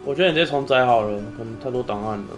我觉得你直接重载好了，可能太多档案了。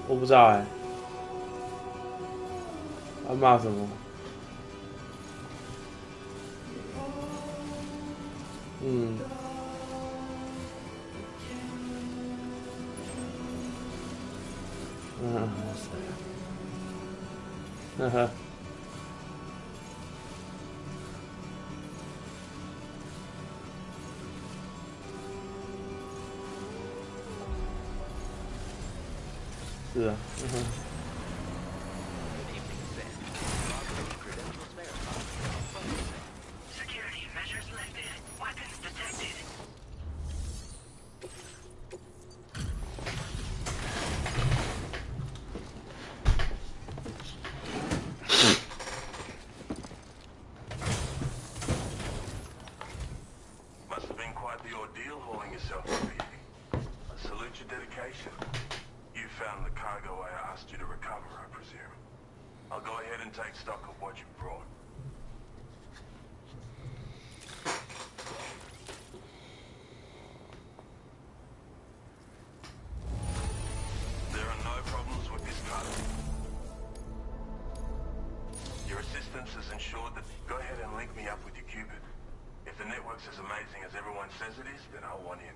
我不知道哎、他骂什么？嗯，嗯，呵呵，是啊，嗯哼，Must have been quite the ordeal hauling yourself over here. I salute your dedication. You found the cargo I asked you to recover, I presume. I'll go ahead and take stock of what you brought. There are no problems with this cargo. Your assistance has ensured that... Go ahead and link me up with your Cupid. If the network's as amazing as everyone says it is, then I'll want in.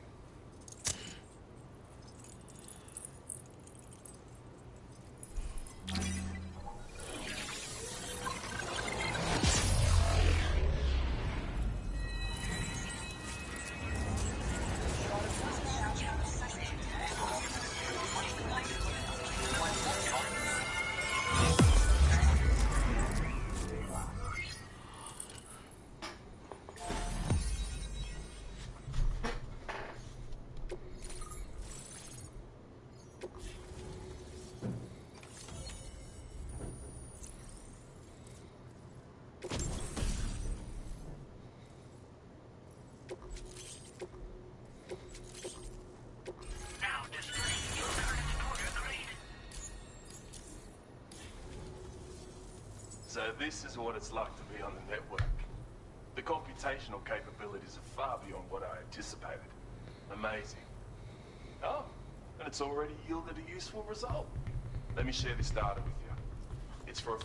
So this is what it's like to be on the network. The computational capabilities are far beyond what I anticipated. Amazing. Oh, and it's already yielded a useful result. Let me share this data with you. It's for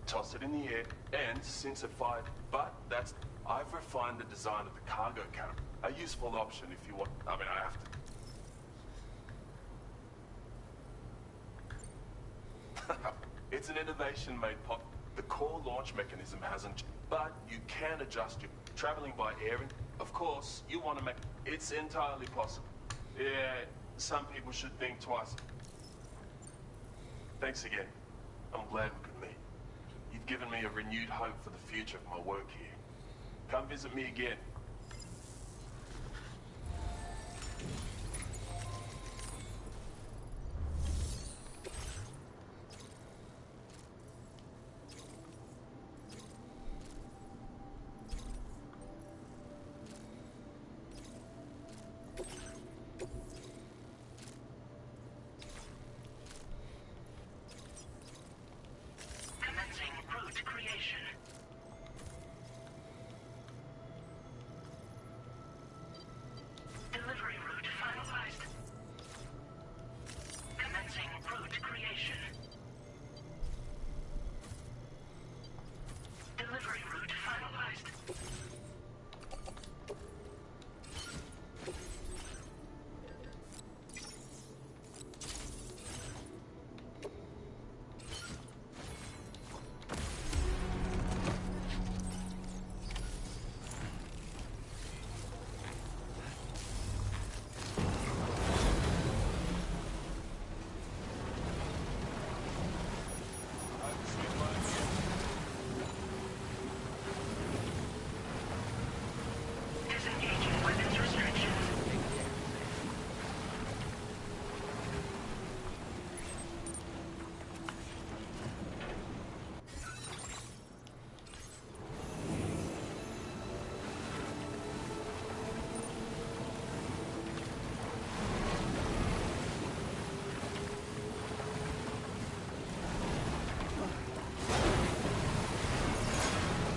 toss it in the air and since it fired, but that's... I've refined the design of the cargo carrier. A useful option if you want... I mean, I have to... It's an innovation made possible. The core launch mechanism hasn't, but you can adjust your traveling by air. And of course, you want to make it's entirely possible. Yeah, some people should think twice. Thanks again. I'm glad we could meet. You've given me a renewed hope for the future of my work here. Come visit me again.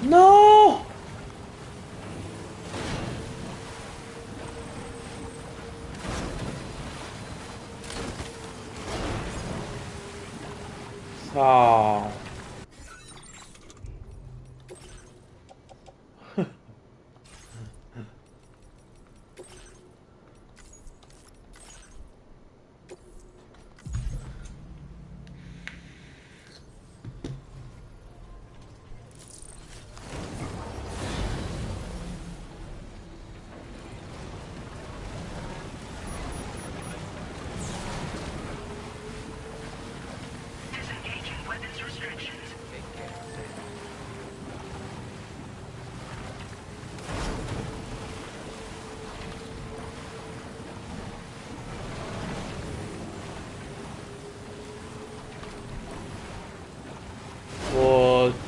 No！ 操！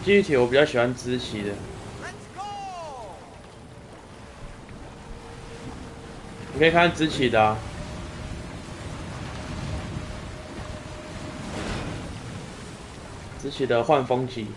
记忆体我比较喜欢支起的，你可以看支起的啊。支起的换风机。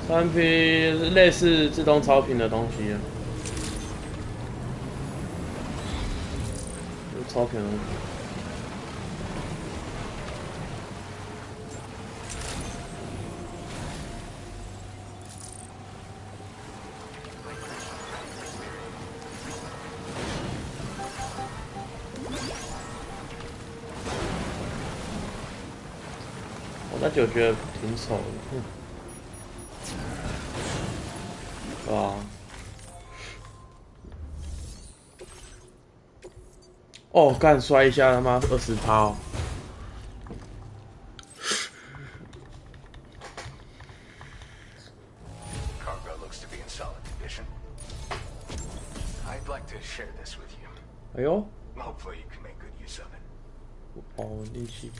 3P 类似自动超频的东西，超频的东西。我那就觉得挺丑的。啊！哦，干摔一下，他妈20%哦！ Cargo looks to be in solid condition. I'd like to share this with you. 哎呦！ Hopefully you can make good use of it. 哦，力气。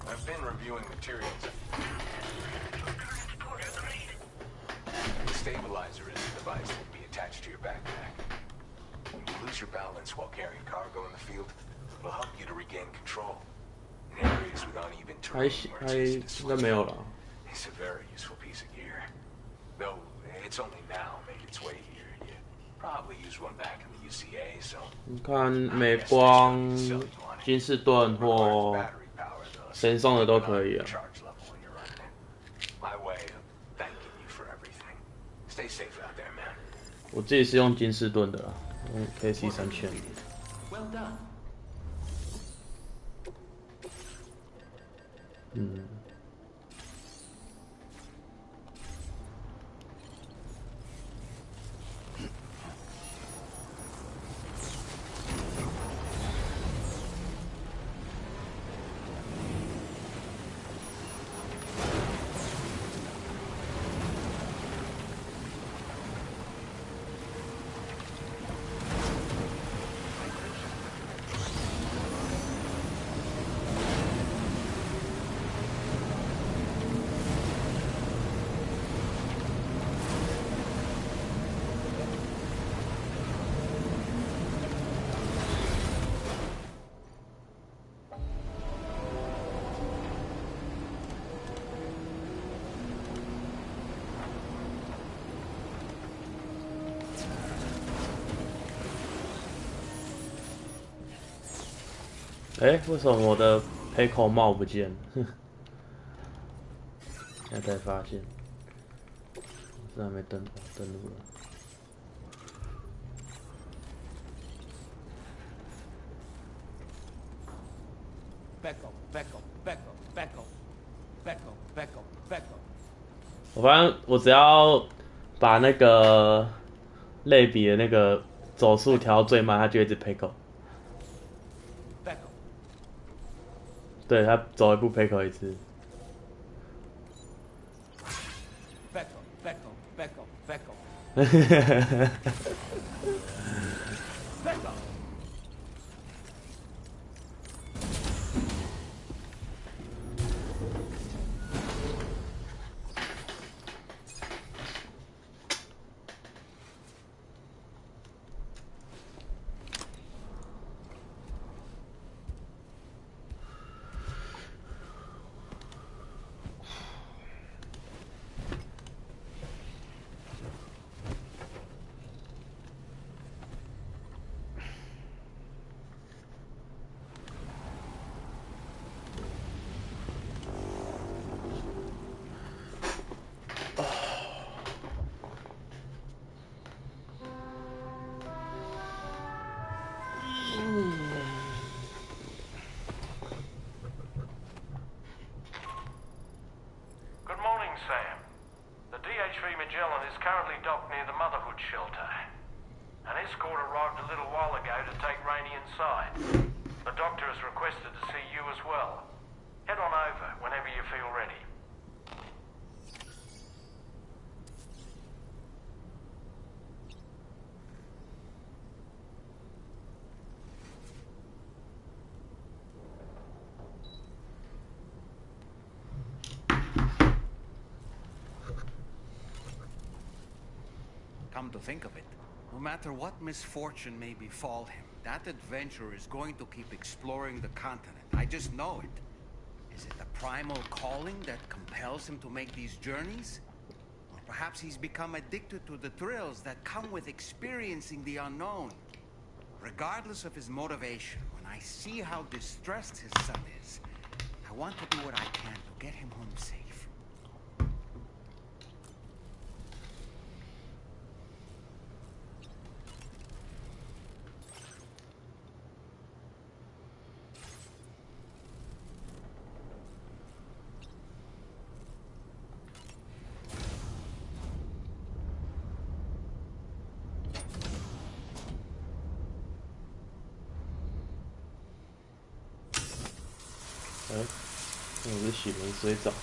I've been reviewing materials. The stabilizer is a device that will be attached to your backpack. When you lose your balance while carrying cargo in the field, it'll help you to regain control. In areas with uneven terrain where it's easy to slip, it's a very useful piece of gear. Though it's only now made Probably used one back in the UCA, so 你看美光、金士顿或 battery power though. 神送的都可以啊。 Charge level when you're running it. My way of thanking you for everything. Stay safe out there, man. 我自己是用金士顿的啦，用 KC3000。Well done. 嗯。哎，为什么我的黑口帽不见了？现在才发现，是还没登录了。我发现我只要把那个类比的那个走速调到最慢，它就一直配狗。对，它走一步配狗一次。Good morning, Sam. The DH3 Magellan is currently docked near the Motherhood shelter. An escort arrived a little while ago to take Rainey inside. The doctor has requested to see you as well. Head on over whenever you feel ready. Come to think of it, no matter what misfortune may befall him, that adventurer is going to keep exploring the continent. I just know it. Is it the primal calling that compels him to make these journeys? Or perhaps he's become addicted to the thrills that come with experiencing the unknown. Regardless of his motivation, when I see how distressed his son is, I want to do what I can to get him home safe.哎，我是洗冷水澡。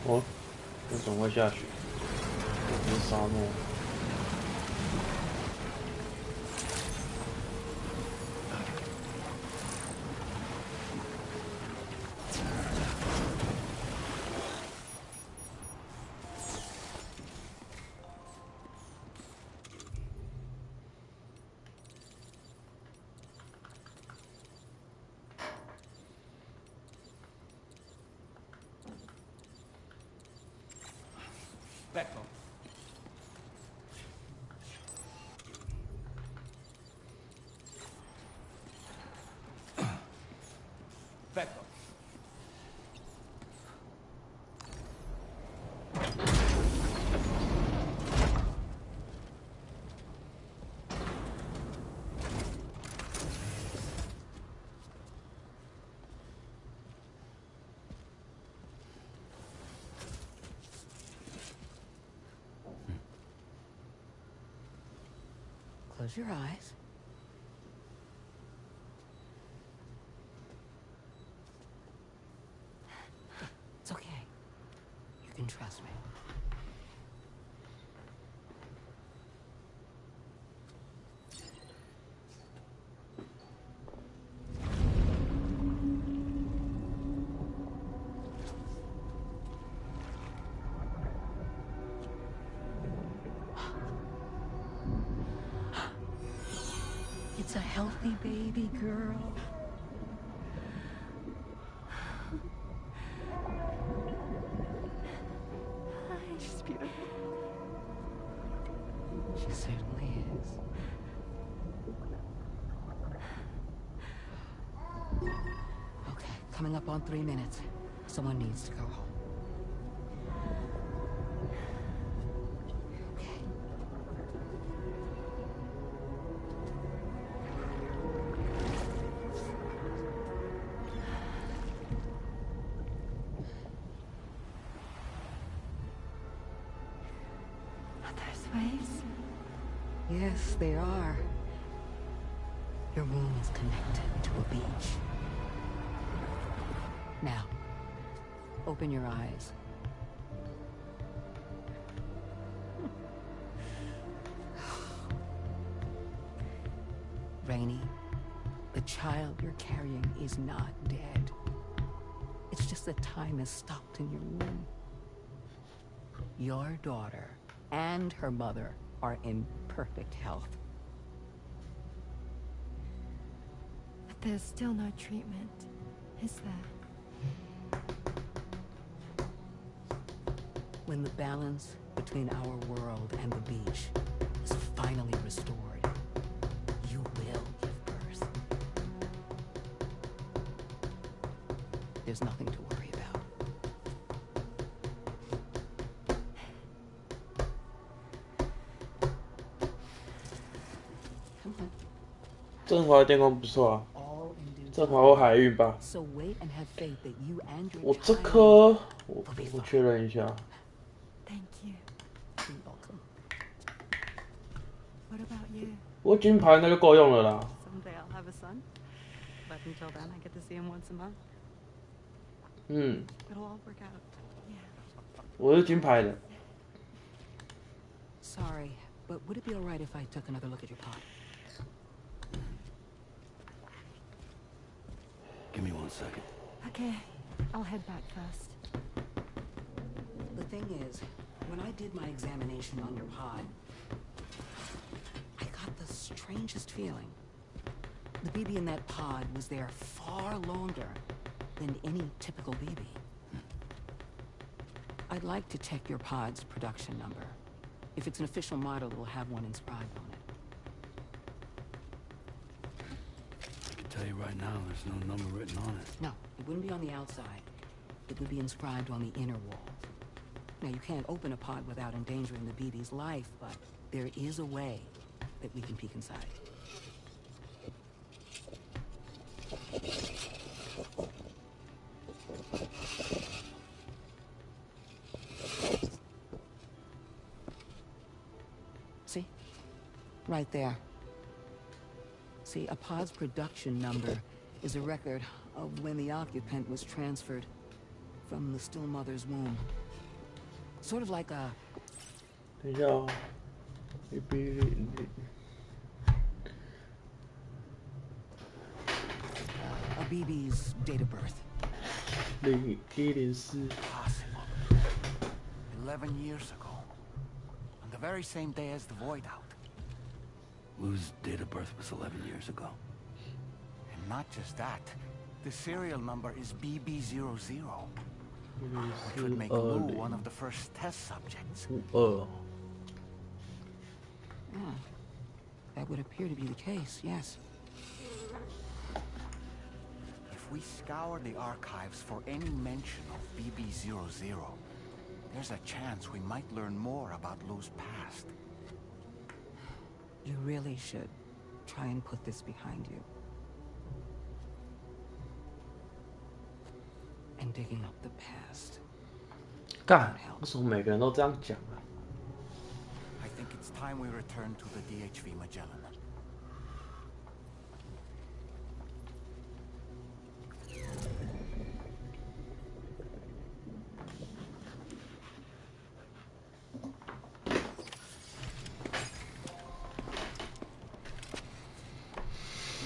哦，为什么会下雪？这是沙漠。Becco. Becco. Close your eyes. It's okay. You can trust me. It's a healthy baby girl. She's beautiful. She certainly is. Okay, coming up on 3 minutes. Someone needs to go home. Yes, they are. Your womb is connected to a beach. Now, open your eyes. Rainey, the child you're carrying is not dead. It's just that time has stopped in your womb. Your daughter and her mother are in perfect health. But there's still no treatment, is there? When the balance between our world and the beach is finally restored, you will give birth. There's nothing to worry about. Come on. 振华的电工不错啊， All in due 振华会海运吧？ So wait and have faith that you and your 我这 child 颗，我 will be 我 fine. 确认一下。 Thank you. You're welcome. What about you? 不过金牌那就够用了啦。 Someday I'll have a son. But until then, I get to see him once a month. 嗯， It'll all work out. Yeah. 我是金牌的。 Sorry, but would it be all right if I took another look at your pot? Give me 1 second. Okay, I'll head back first. The thing is, when I did my examination on your pod, I got the strangest feeling. The BB in that pod was there far longer than any typical BB. I'd like to check your pod's production number. If it's an official model, it'll have one inscribed on it. I can tell you right now, there's no number written on it. No, it wouldn't be on the outside. It would be inscribed on the inner wall. Now, you can't open a pod without endangering the BB's life, but there is a way that we can peek inside. See? Right there. See, a pod's production number is a record of when the occupant was transferred from the still mother's womb. Sort of like a 等一下哦BB's date of birth. 0104 Possible. 11 years ago. On the very same day as the void out. Lou's date of birth was 11 years ago. And not just that. The serial number is BB00. Which would make Lou one of the first test subjects. That would appear to be the case, yes. If we scour the archives for any mention of BB00, there's a chance we might learn more about Lou's past. You really should try and put this behind you. And digging up the past. 干，为什么每个人都这样讲啊？ I think it's time we return to the DHV Magellan.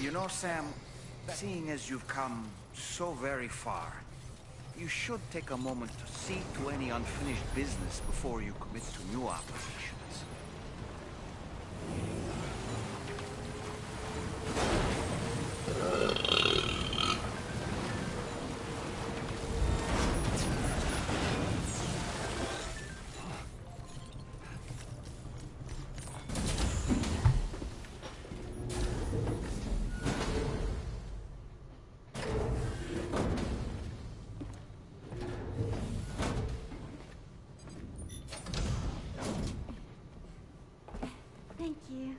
You know, Sam, seeing as you've come so very far, you should take a moment to see to any unfinished business before you commit to new operations. Thank you.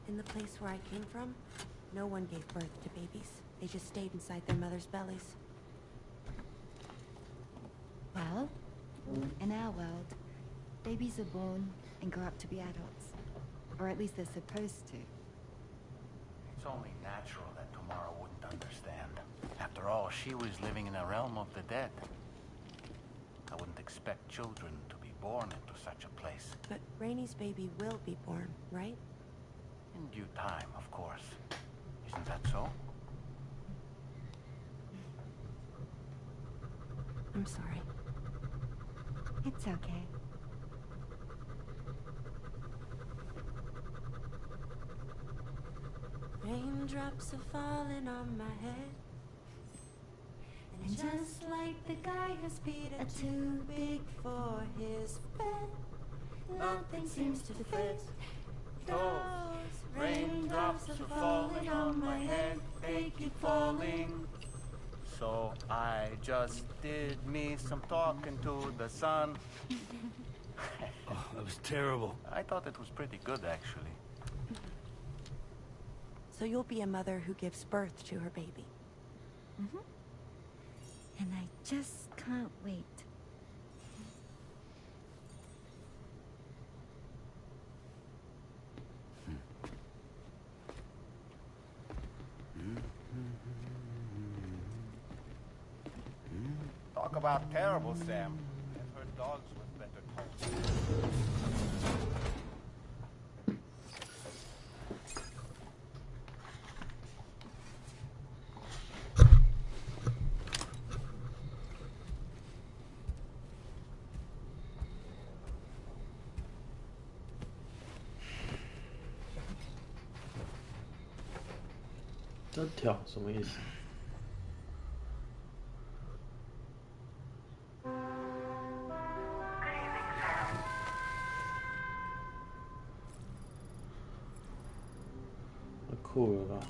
In the place where I came from, no one gave birth to babies. They just stayed inside their mother's bellies. Well, in our world, babies are born and grow up to be adults. Or at least they're supposed to. It's only natural that Tamara wouldn't understand. After all, she was living in a realm of the dead. I wouldn't expect children to be born into such a place. But Rainey's baby will be born, right? In due time, of course. Isn't that so? I'm sorry. It's okay. Raindrops are falling on my head. And just like the guy whose feet are too big for his bed, nothing seems to fit. Those raindrops are falling on my head, they keep falling. So I just did me some talking to the sun. Oh, that was terrible. I thought it was pretty good, actually. So you'll be a mother who gives birth to her baby. Mm-hmm. And I just can't wait. Talk about terrible, Sam. I've heard dogs with better calls.这挑什么意思？ 太酷了吧！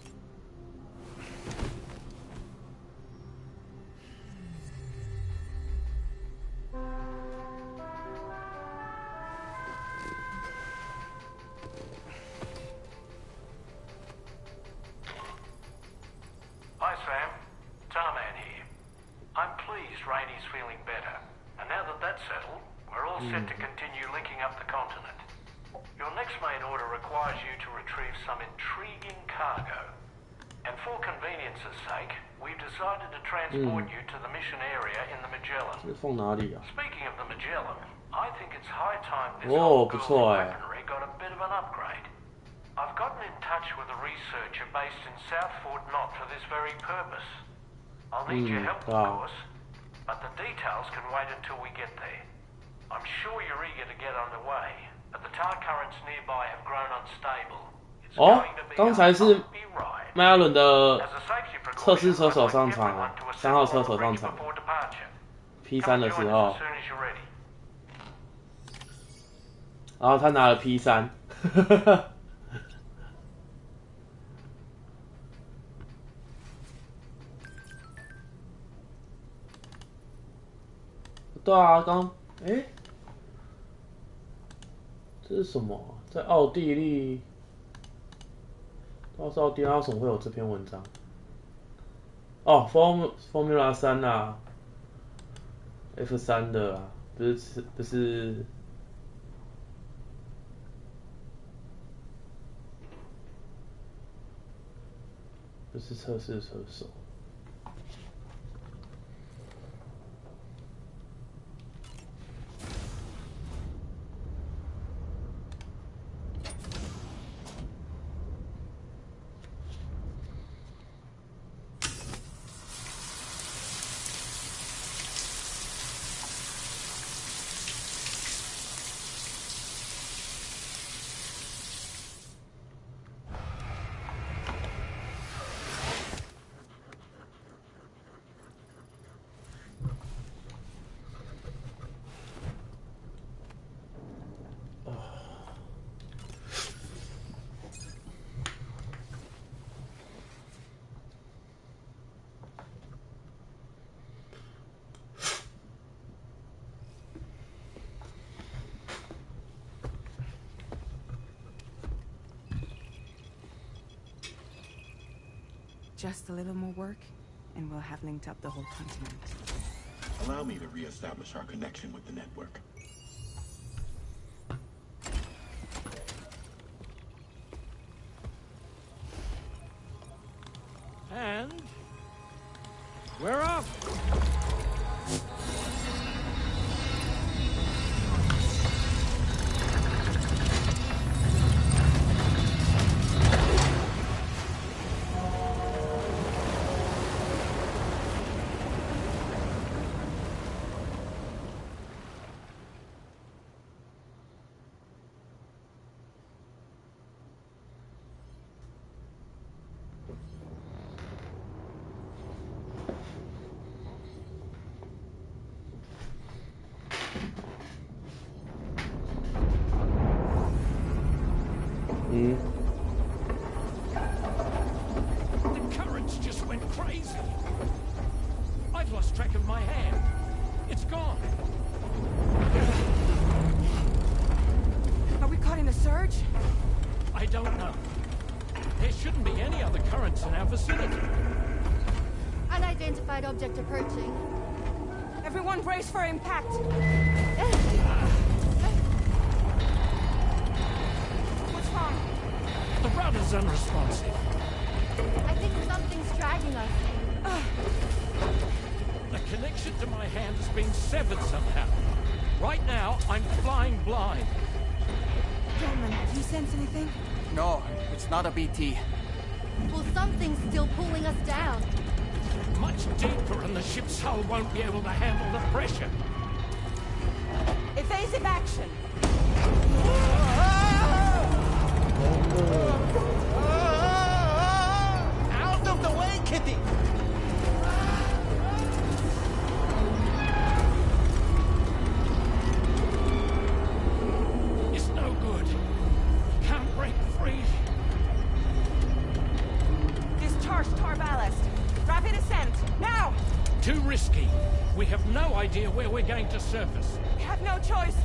Hi, Sam. Tarman here. I'm pleased Rainey's feeling better. And now that that's settled, we're all set to continue linking up the continent. Your next main order requires you to retrieve some intriguing cargo. And for convenience's sake, we've decided to transport you to the mission area in the Magellan. 这是放哪里啊？ Speaking of the Magellan, I think it's high time this 哦， old 不 girl's 错哎。 weaponry got a bit of an upgrade. I've gotten in touch with a researcher based in South Fort Knott for this very purpose. I'll need your help, of course, but the details can wait until we get there. I'm sure you're eager to get underway, but the tar currents nearby have grown unstable. It's 哦 going to be 刚才是 a bumpy ride. 迈阿伦的 As a safety 测试 precaution, 车 I'd 手 like 上场啊 everyone to ，3号 assemble 车手 and 上 ready 场 before departure. P3 Come 的 join 时 us 候 as，soon as you're ready. 然后他拿了 P3，对啊，这是什么？在奥地利，不知道是奥地利，为什么会有这篇文章？哦，Formula 3啊，F3的啊，不是。不是测试车手。Just a little more work, and we'll have linked up the whole continent. Allow me to reestablish our connection with the network. And we're off. The currents just went crazy. I've lost track of my hand. It's gone. Are we caught in a surge? I don't know. There shouldn't be any other currents in our vicinity. Unidentified object approaching. Everyone brace for impact. What's wrong? The rudder's unresponsive. I think something's dragging us. The connection to my hand has been severed somehow. Right now, I'm flying blind. Gentlemen, do you sense anything? No, it's not a BT. Well, something's still pulling us down. Much deeper and the ship's hull won't be able to handle the pressure. Evasive action. Out of the way, Kitty! It's no good. Can't break free. Discharge tar ballast. Rapid ascent. Now! Too risky. We have no idea where we're going to surface. We have no choice.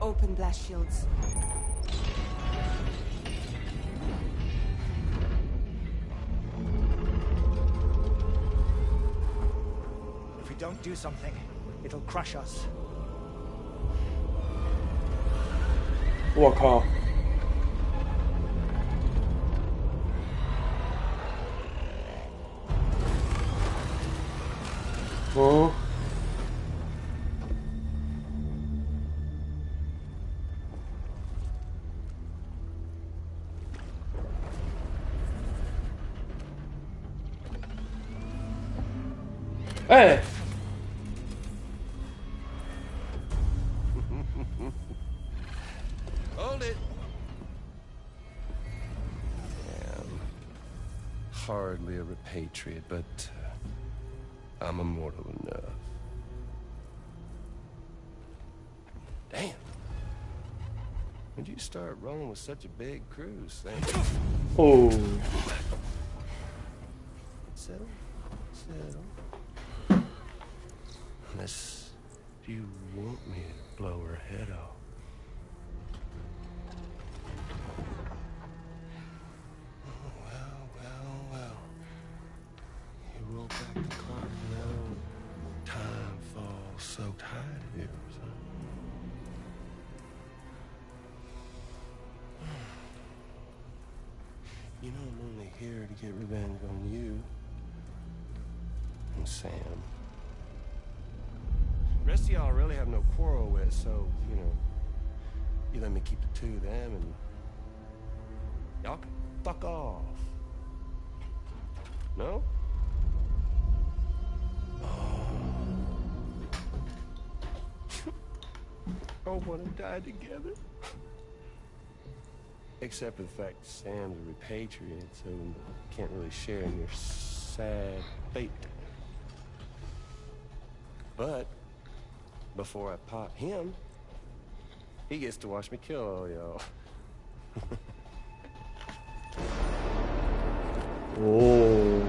Open blast shields. If we don't do something, it'll crush us. 我靠！哦。哎。Hold it. I'm hardly a repatriate, but I'm immortal enough. Damn. When'd you start rolling with such a big crew, Sam? Oh. Settle. Unless you want me to blow her head off. Well. You roll back the clock now. Time falls so tight here, son. You know I'm only here to get revenge on you and Sam. The rest of y'all really have no quarrel with, so, you know, you let me keep the two of them and y'all can fuck off. No? All want to die together. Except for the fact Sam's a repatriate, so can't really share in your sad fate. But before I pop him, he gets to watch me kill all y'all. Oh.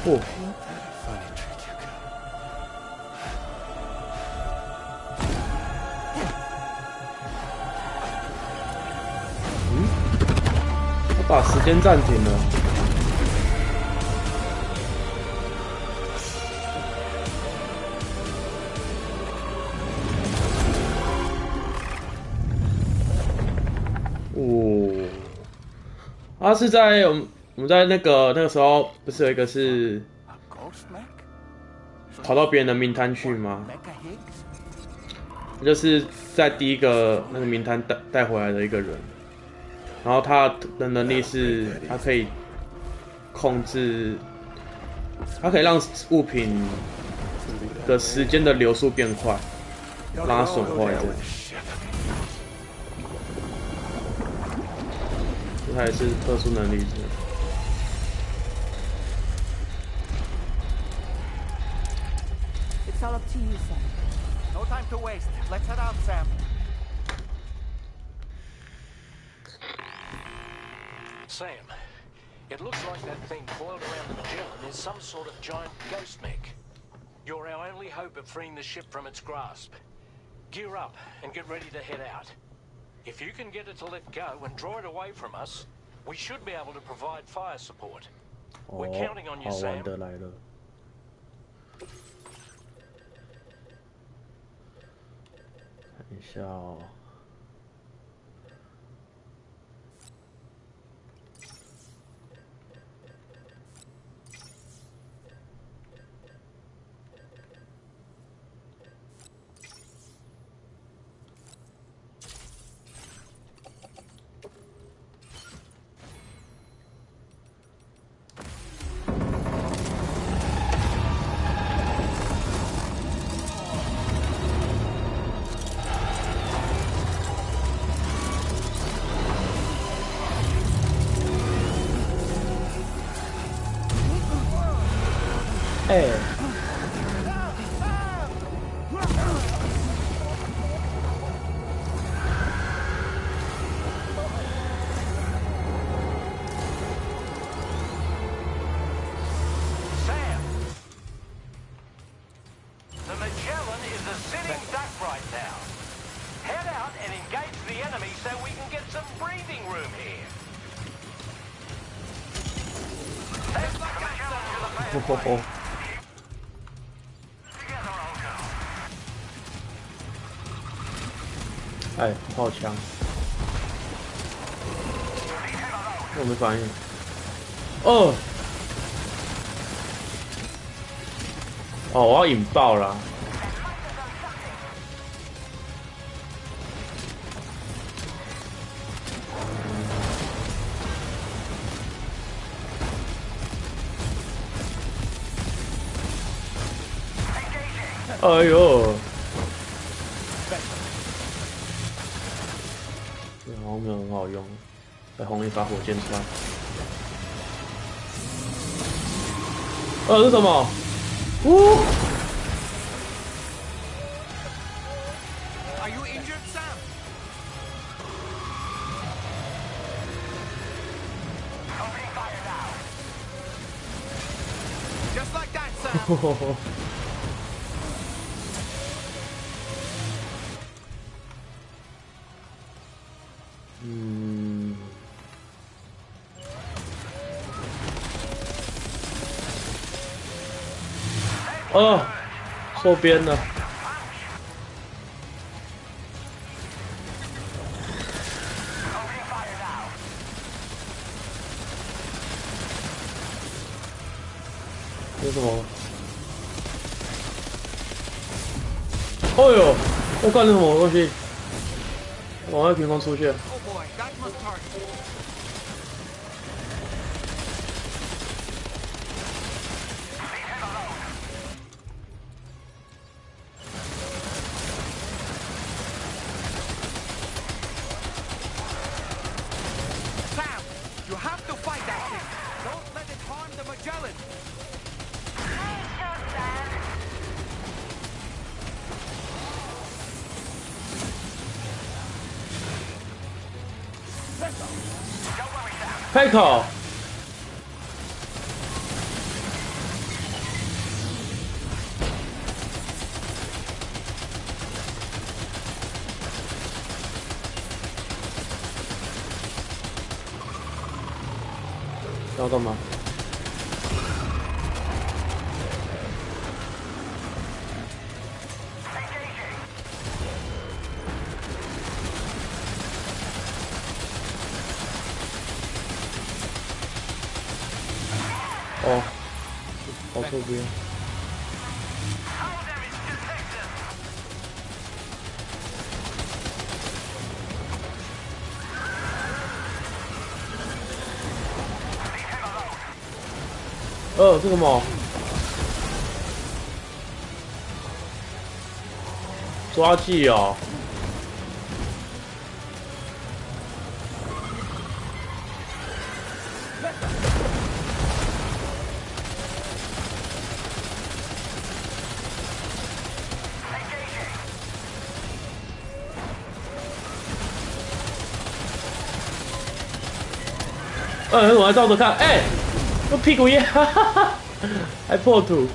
哦。他把时间暂停了。哦，他是在我们在那个时候不是有一个是跑到别人的名摊去吗？就是在第一个那个名摊带回来的一个人，然后他的能力是他可以控制，他可以让物品的时间的流速变快，让它损坏这样。他也是特殊能力者。It's all up to you, Sam. No time to waste. Let's head out, Sam. Sam, it looks like that thing coiled around the Magellan is some sort of giant ghost mech. You're our only hope of freeing the ship from its grasp. Gear up and get ready to head out. If you can get it to let go and draw it away from us, we should be able to provide fire support. We're counting on you, Sam. 好玩的来了。等一下哦。哎，Sam! The Magellan is a sitting duck right now. Head out and engage the enemy so we can get some breathing room here. That's the Magellan to the bad way. Together, old girl. 哎，炮枪，我没反应。哦，哦，我要引爆了。哎呦！这好像没有很好用，再轰一发火箭出来。这是什么？呜！ Are you injured, Sam? Opening fire now. Just like that, Sam. 嗯，哦，错边了。这是什么？哦呦！我干了什么东西？往外凭空出现。 Oh boy, that must hurt. Sam, you have to fight that thing. Don't let it harm the Magellan. Pickle。要干嘛？哦，跑错边。这个嘛，抓技哦。 我还照着看，我屁股烟，哈哈哈，还破土，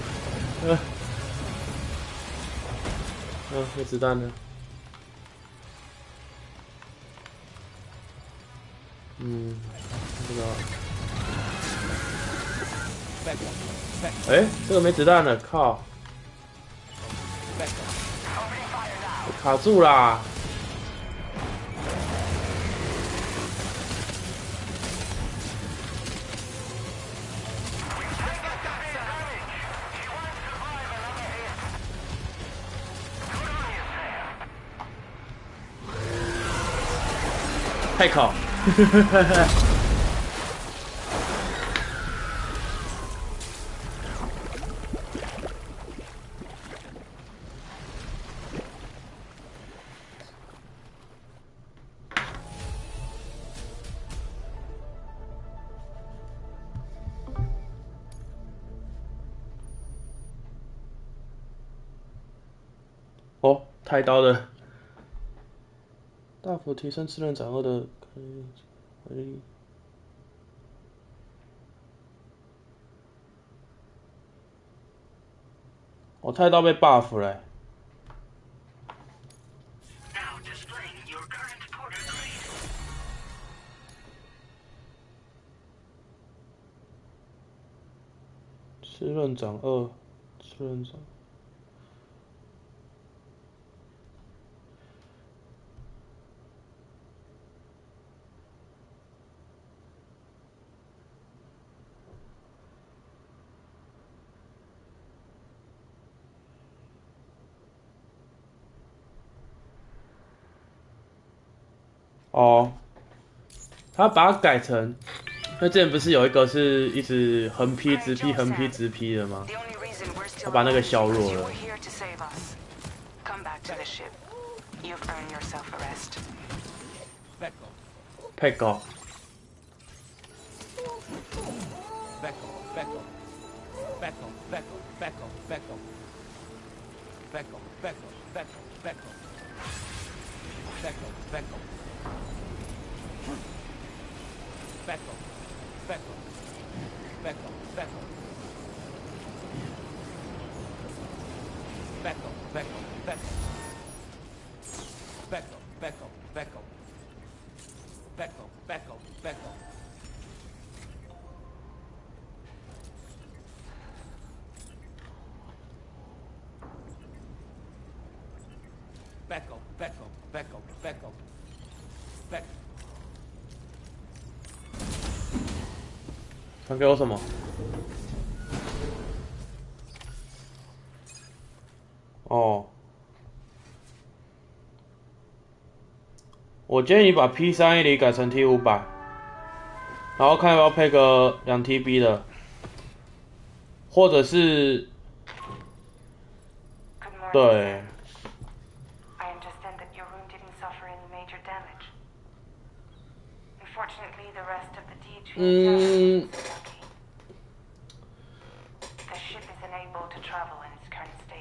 没子弹了，不知道，这个没子弹了，靠！卡住啦！太烤！哦，太刀的，大幅提升次刃斩二的威力。哦，太刀被 buff 了。次刃斩二，次刃斩。哦，他把它改成，那之前不是有一个是一直横劈、直劈、横劈、直劈的吗？他把那个削弱了。配狗。想给我什么？哦，我建议把 P310改成 T500，然后看要不要配个2TB 的，或者是，对。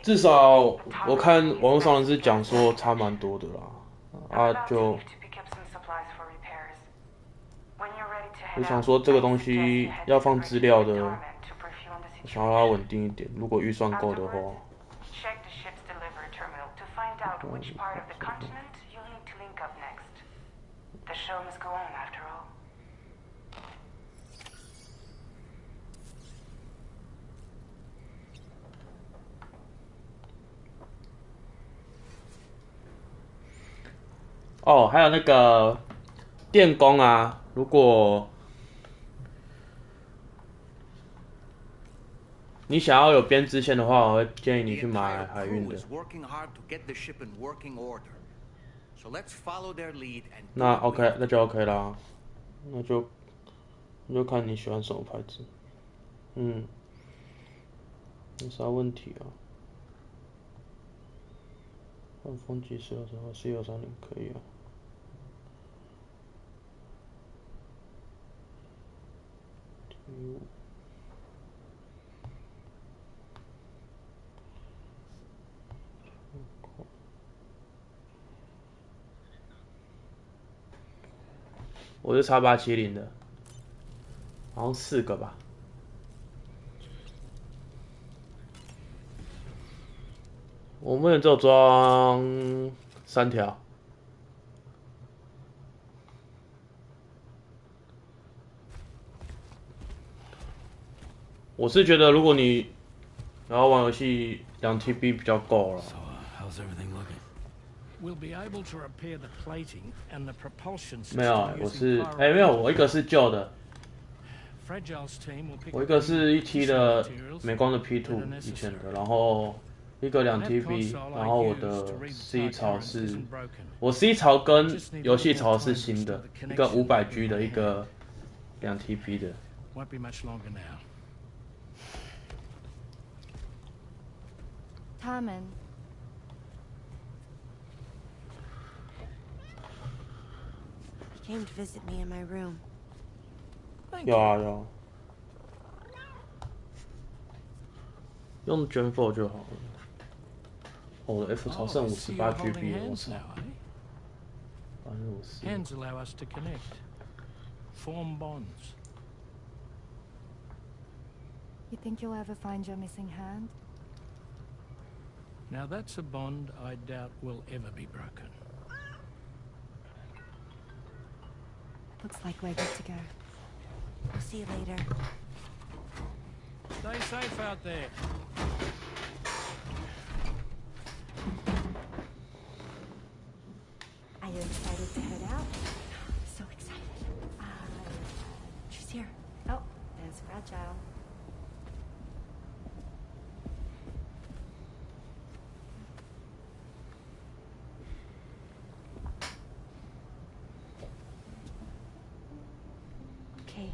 至少我看网络上是讲说差蛮多的啦，就我想说这个东西要放资料的，我想要它稳定一点，如果预算够的话。哦，还有那个电工啊，如果你想要有编织线的话，我会建议你去买海运的。那 OK， 那就 OK 啦，那就看你喜欢什么牌子。有啥问题啊？换风机423可以啊。我是X870的，好像4个吧。我目前只有装3条。我是觉得如果你然后玩游戏2TB 比较够了。So, how's everything looking? we'll be able to repair the plating and the propulsion 没有， system 我 using 是 pyro. 没有，我一个是旧的， Fragile's team will pick 我一 up 个 the 是1T 的 materials 美光的 that P2 are 以前 necessary. 的，然後一个 That 2TB， console 然后 I 我 used 的 to read the C power 槽 current 是 isn't broken. 我 C 槽跟 Just need a 游戏 little 槽 more 是 time to 新的 restore，the 一个 connection 500G 的 with my 一个 2TB 的。 Won't be much longer now. Tarman. He came to visit me in my room. 有啊有，用 Gen 4就好了。我的 F 槽剩 Oh, I see 58 you're holding GB 了，我 hands 操！ now, eh? 54 Hands allow us to connect, form bonds. You think you'll ever find your missing hand? Now that's a bond I doubt will ever be broken. Looks like we're good to go. We'll see you later. Stay safe out there. Are you excited to head out? So excited. She's here. Oh, there's Fragile. Okay.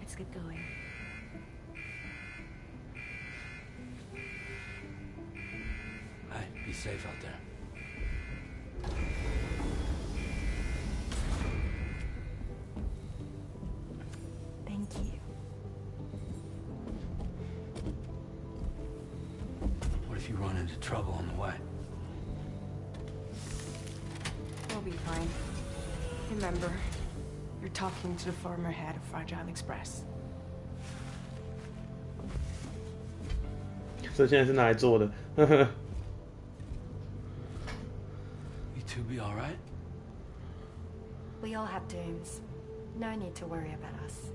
Let's get going. Hey, be safe out there. Thank you. What if you run into trouble on the way? We'll be fine. Remember, you're talking to the former head of Fragile Express. 这现在是拿来做的，呵呵。 You two be all right? We all have dooms. No need to worry about us.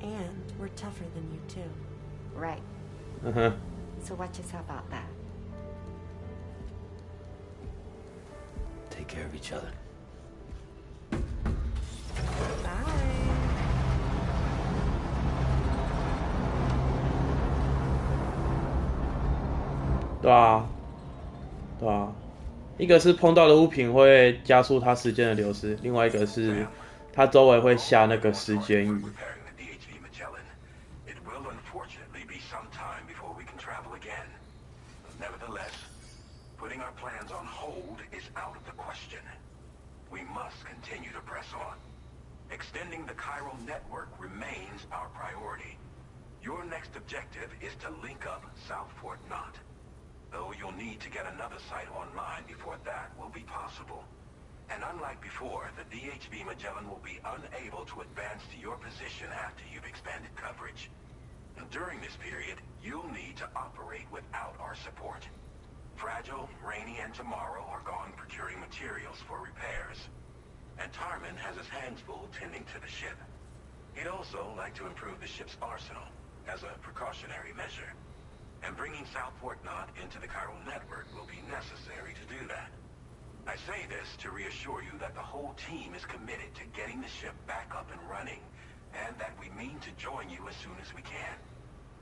And we're tougher than you too. Right. 嗯哼。 So watch yourself out there. Take care of each other. Bye. 对啊，对啊，一个是碰到的物品会加速它时间的流失，另外一个是它周围会下那个时间雨。 It will unfortunately be some time before we can travel again. Nevertheless, putting our plans on hold is out of the question. We must continue to press on. Extending the chiral network remains our priority. Your next objective is to link up South Fort Knot. Though you'll need to get another site online before that will be possible. And unlike before, the DHV Magellan will be unable to advance to your position after you've expanded coverage. Now, during this period, you'll need to operate without our support. Fragile, Rainy, and Tomorrow are gone procuring materials for repairs. And Tarman has his hands full tending to the ship. He'd also like to improve the ship's arsenal as a precautionary measure. And bringing South Fort Knot into the chiral network will be necessary to do that. I say this to reassure you that the whole team is committed to getting the ship back up and running, and that we mean to join you as soon as we can.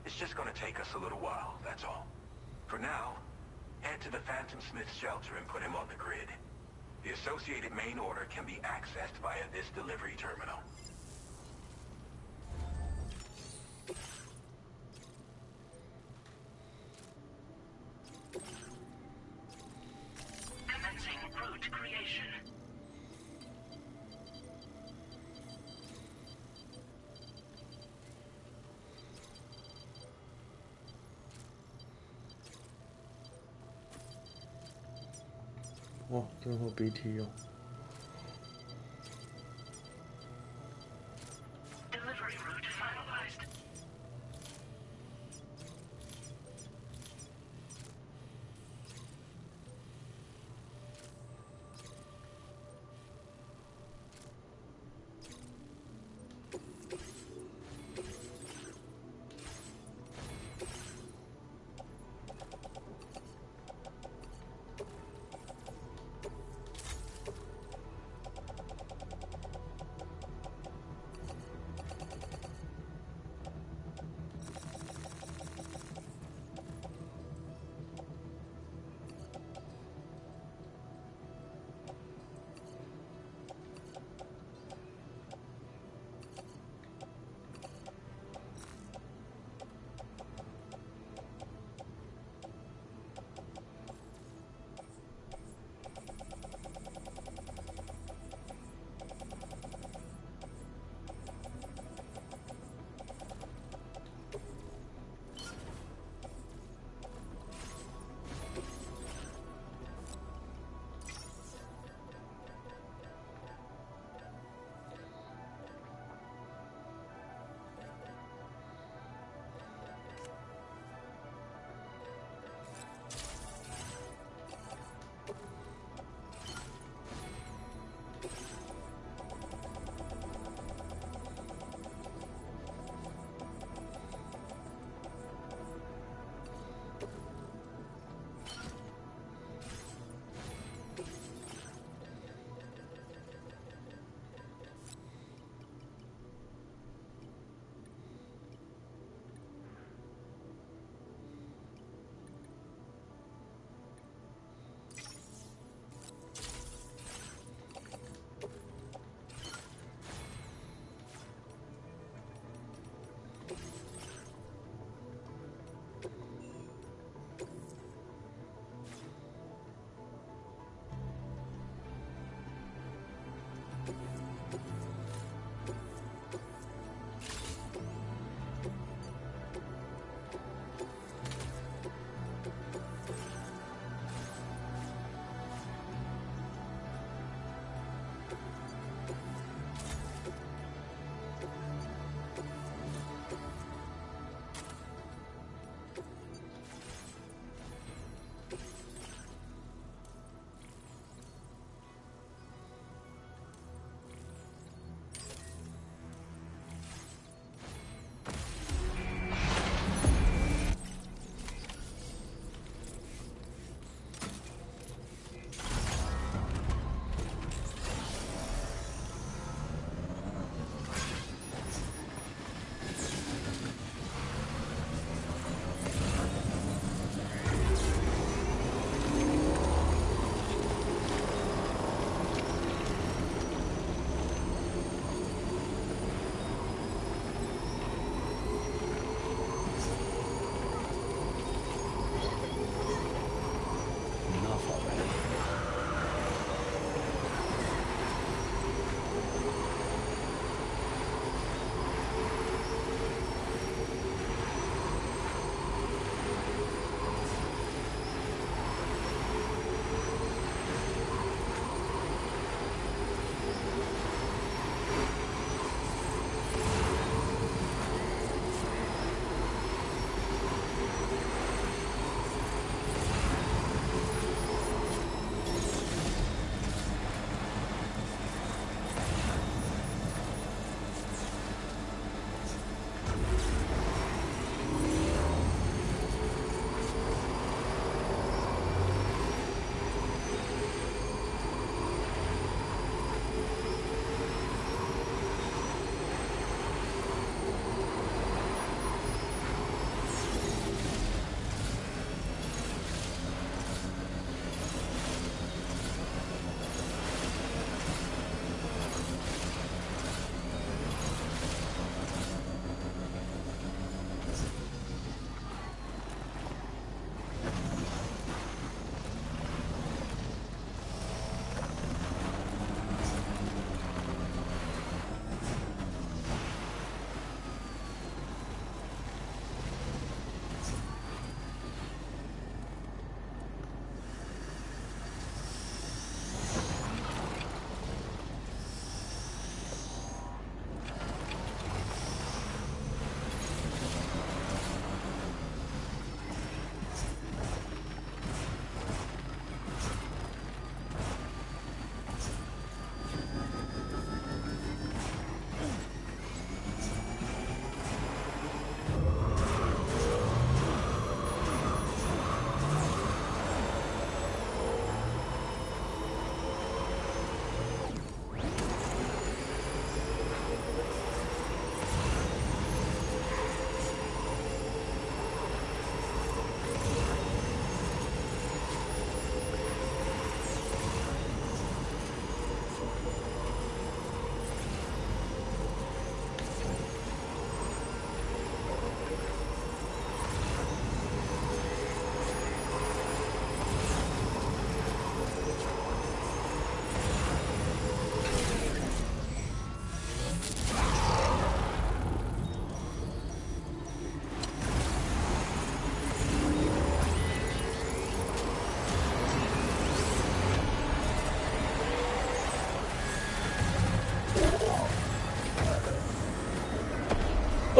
It's just going to take us a little while, that's all. For now, head to the Phantom Smith shelter and put him on the grid. The associated main order can be accessed via this delivery terminal. Commencing route creation. Oh, 最后 BT 哦。 Delivery route finalized.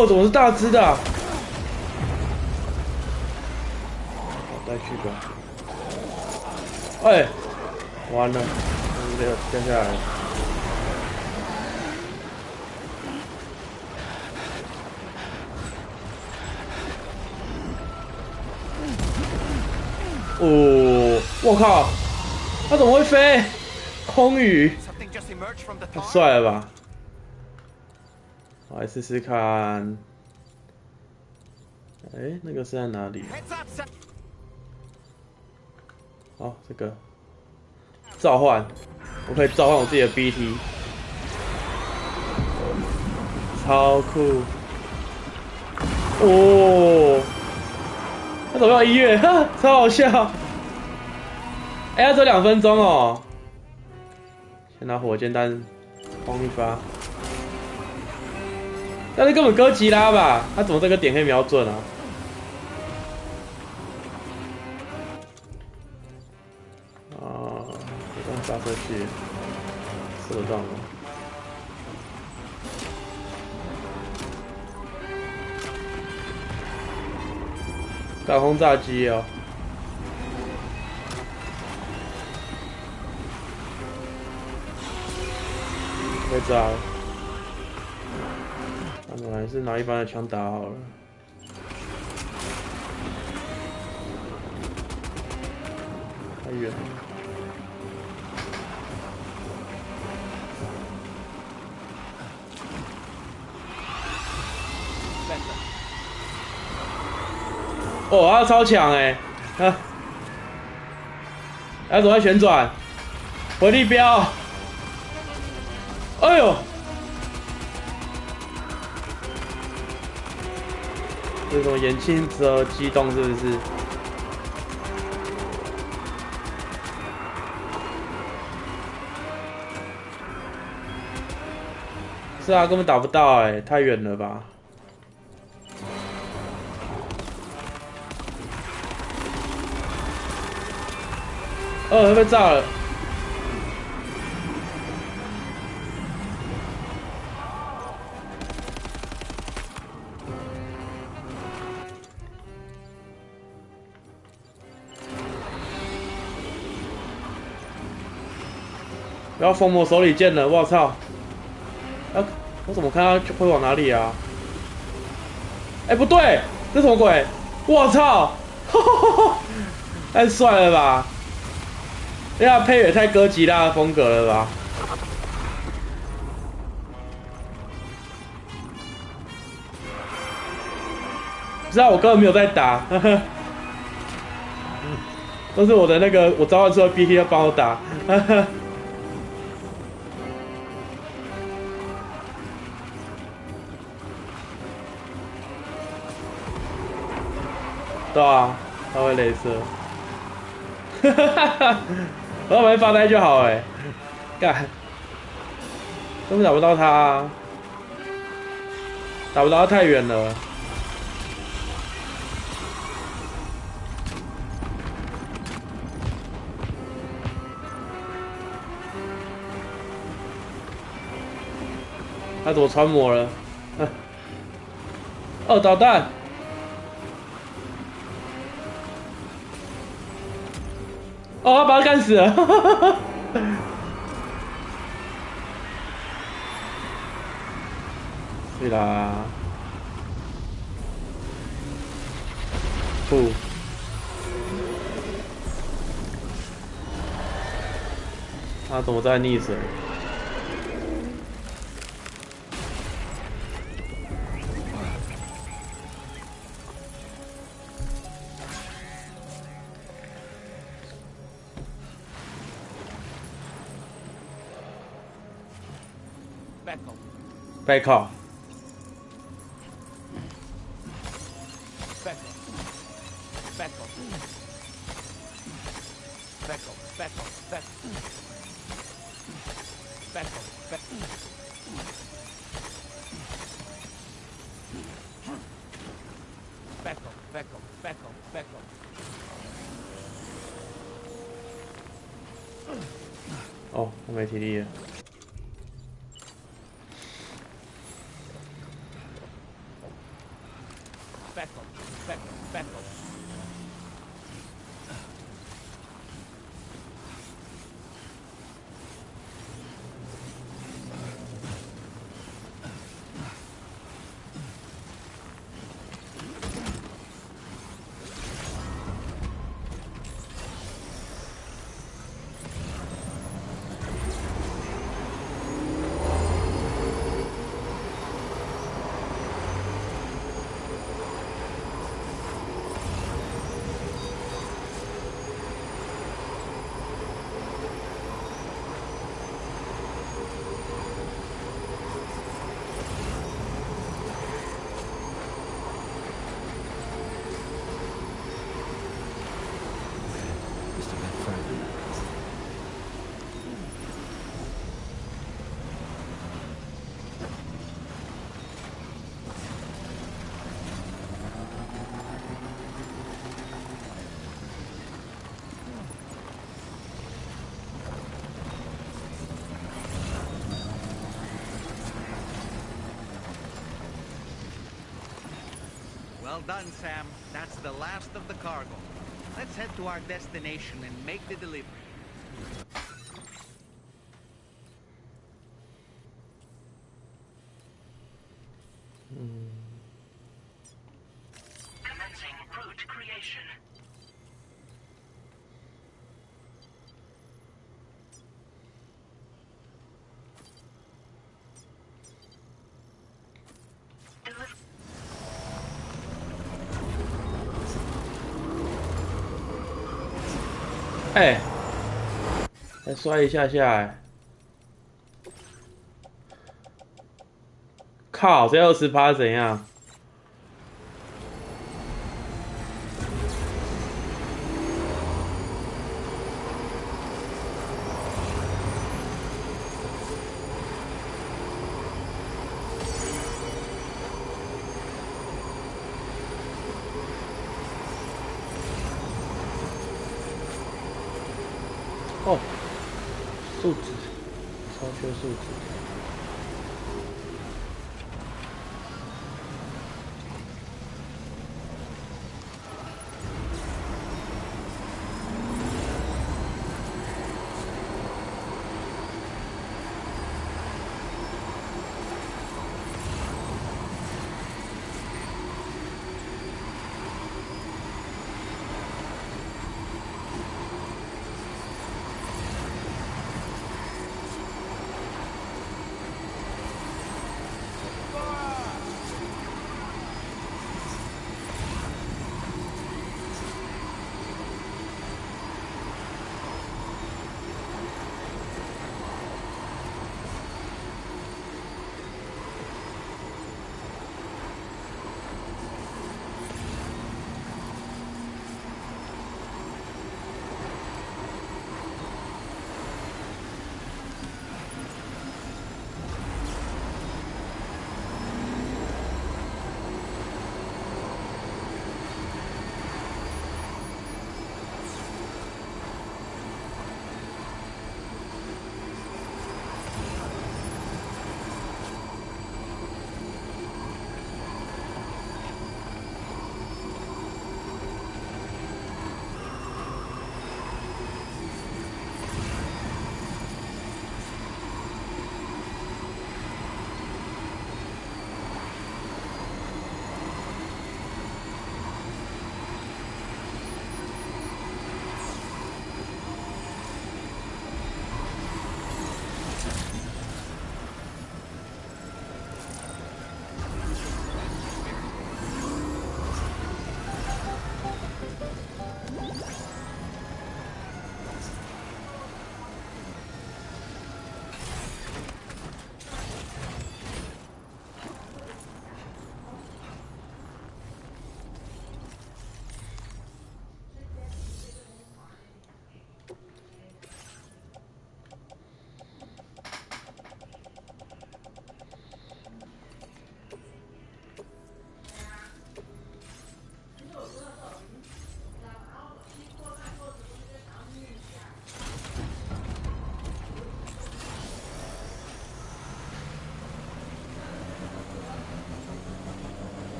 哦，怎么是大只的、啊？带去吧。哎，完了，掉下来了。哦，我靠，他怎么会飞？空羽，太帅了吧！我来试试看。哎，那个是在哪里？好，这个召唤，我可以召唤我自己的 BT， 超酷！哦，他怎么要1月？哈，超好笑！哎，要只有2分钟哦。先拿火箭弹轰一发，但是根本哥吉拉吧？他怎么这个点可以瞄准啊？这张发射器射得到吗？搞轰炸机哦！被炸了，那我还是拿一般的枪打好了。太远了。哦，他超强哎！啊，他怎么会旋转？回力镖！哎呦！这种眼镜蛇激动是不是？是啊，根本打不到哎，太远了吧？哦，被炸了！不要封魔手里剑了，我操！我怎么看他会往哪里啊？哎，不对，这什么鬼？我操！太帅了吧！哎呀，配也太哥吉拉的风格了吧！不知道我根本没有在打，都是我的那个我召唤出的 BT 要帮我打。对啊，他会雷射。我在旁边发呆就好哎，干，根本打不到他、啊，打不到他太远了。他怎么穿模了？哦，导弹！哦，他把他干死了！对啦，不，他怎么在溺水？背靠。哦，我没体力了。Well done, Sam. That's the last of the cargo. Let's head to our destination and make the delivery. Commencing route creation.哎，再摔一下下来，靠，这20%怎样？哦，数值，超缺数值。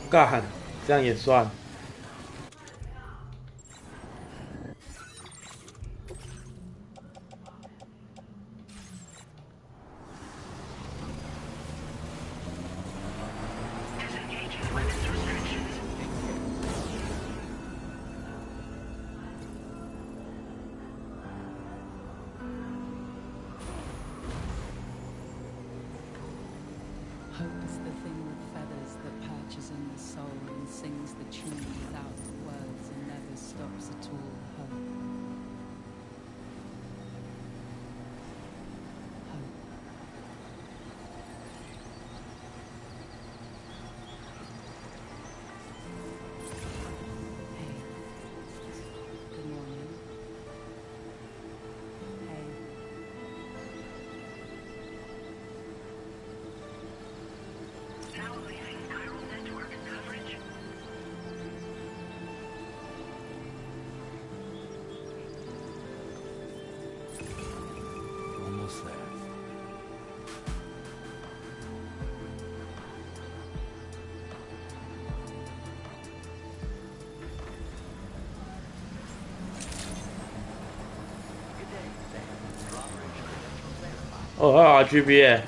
干，这样也算。Hope is the thing with feathers that perches in the soul and sings the tune without words and never stops at all. Hope. Hey. Good morning. Hey. Now leaving neural network coverage. 哦，还有 RGB 耶。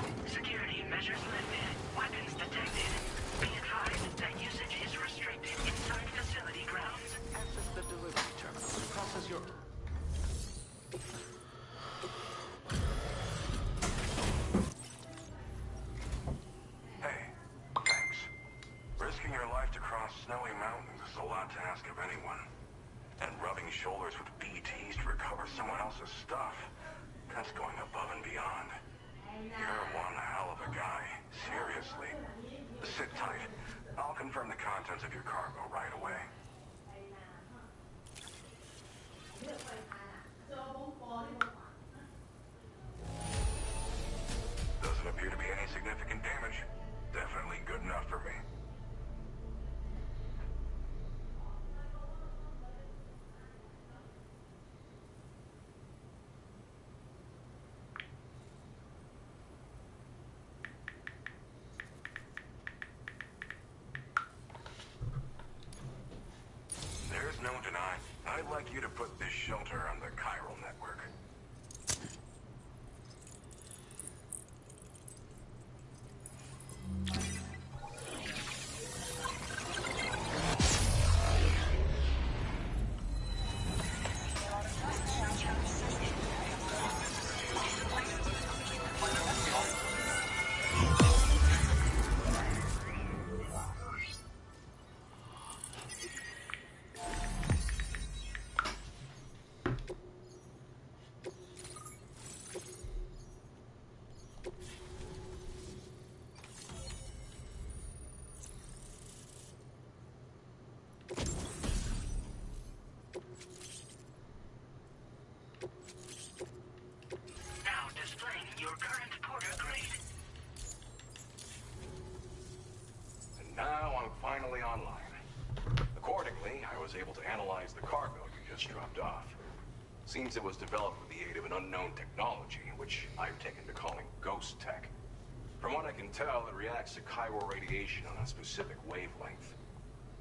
No deny. I'd like you to put this shelter on the chiral network. Able to analyze the cargo you just dropped off. Seems it was developed with the aid of an unknown technology, which I've taken to calling ghost tech. From what I can tell, it reacts to chiral radiation on a specific wavelength.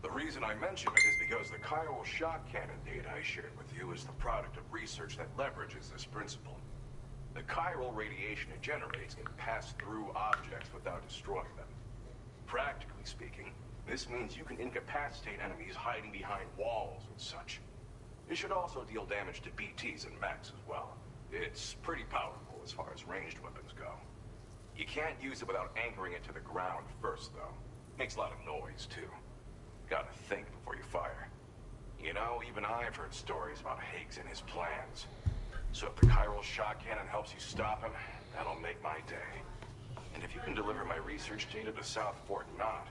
The reason I mention it is because the chiral shock cannon data I shared with you is the product of research that leverages this principle. The chiral radiation it generates can pass through objects without destroying them. Practically speaking, this means you can incapacitate enemies hiding behind walls and such. It should also deal damage to BTs and mechs as well. It's pretty powerful as far as ranged weapons go. You can't use it without anchoring it to the ground first, though. Makes a lot of noise, too. Gotta think before you fire. You know, even I've heard stories about Higgs and his plans. So if the chiral shock cannon helps you stop him, that'll make my day. And if you can deliver my research data to South Fort Knott,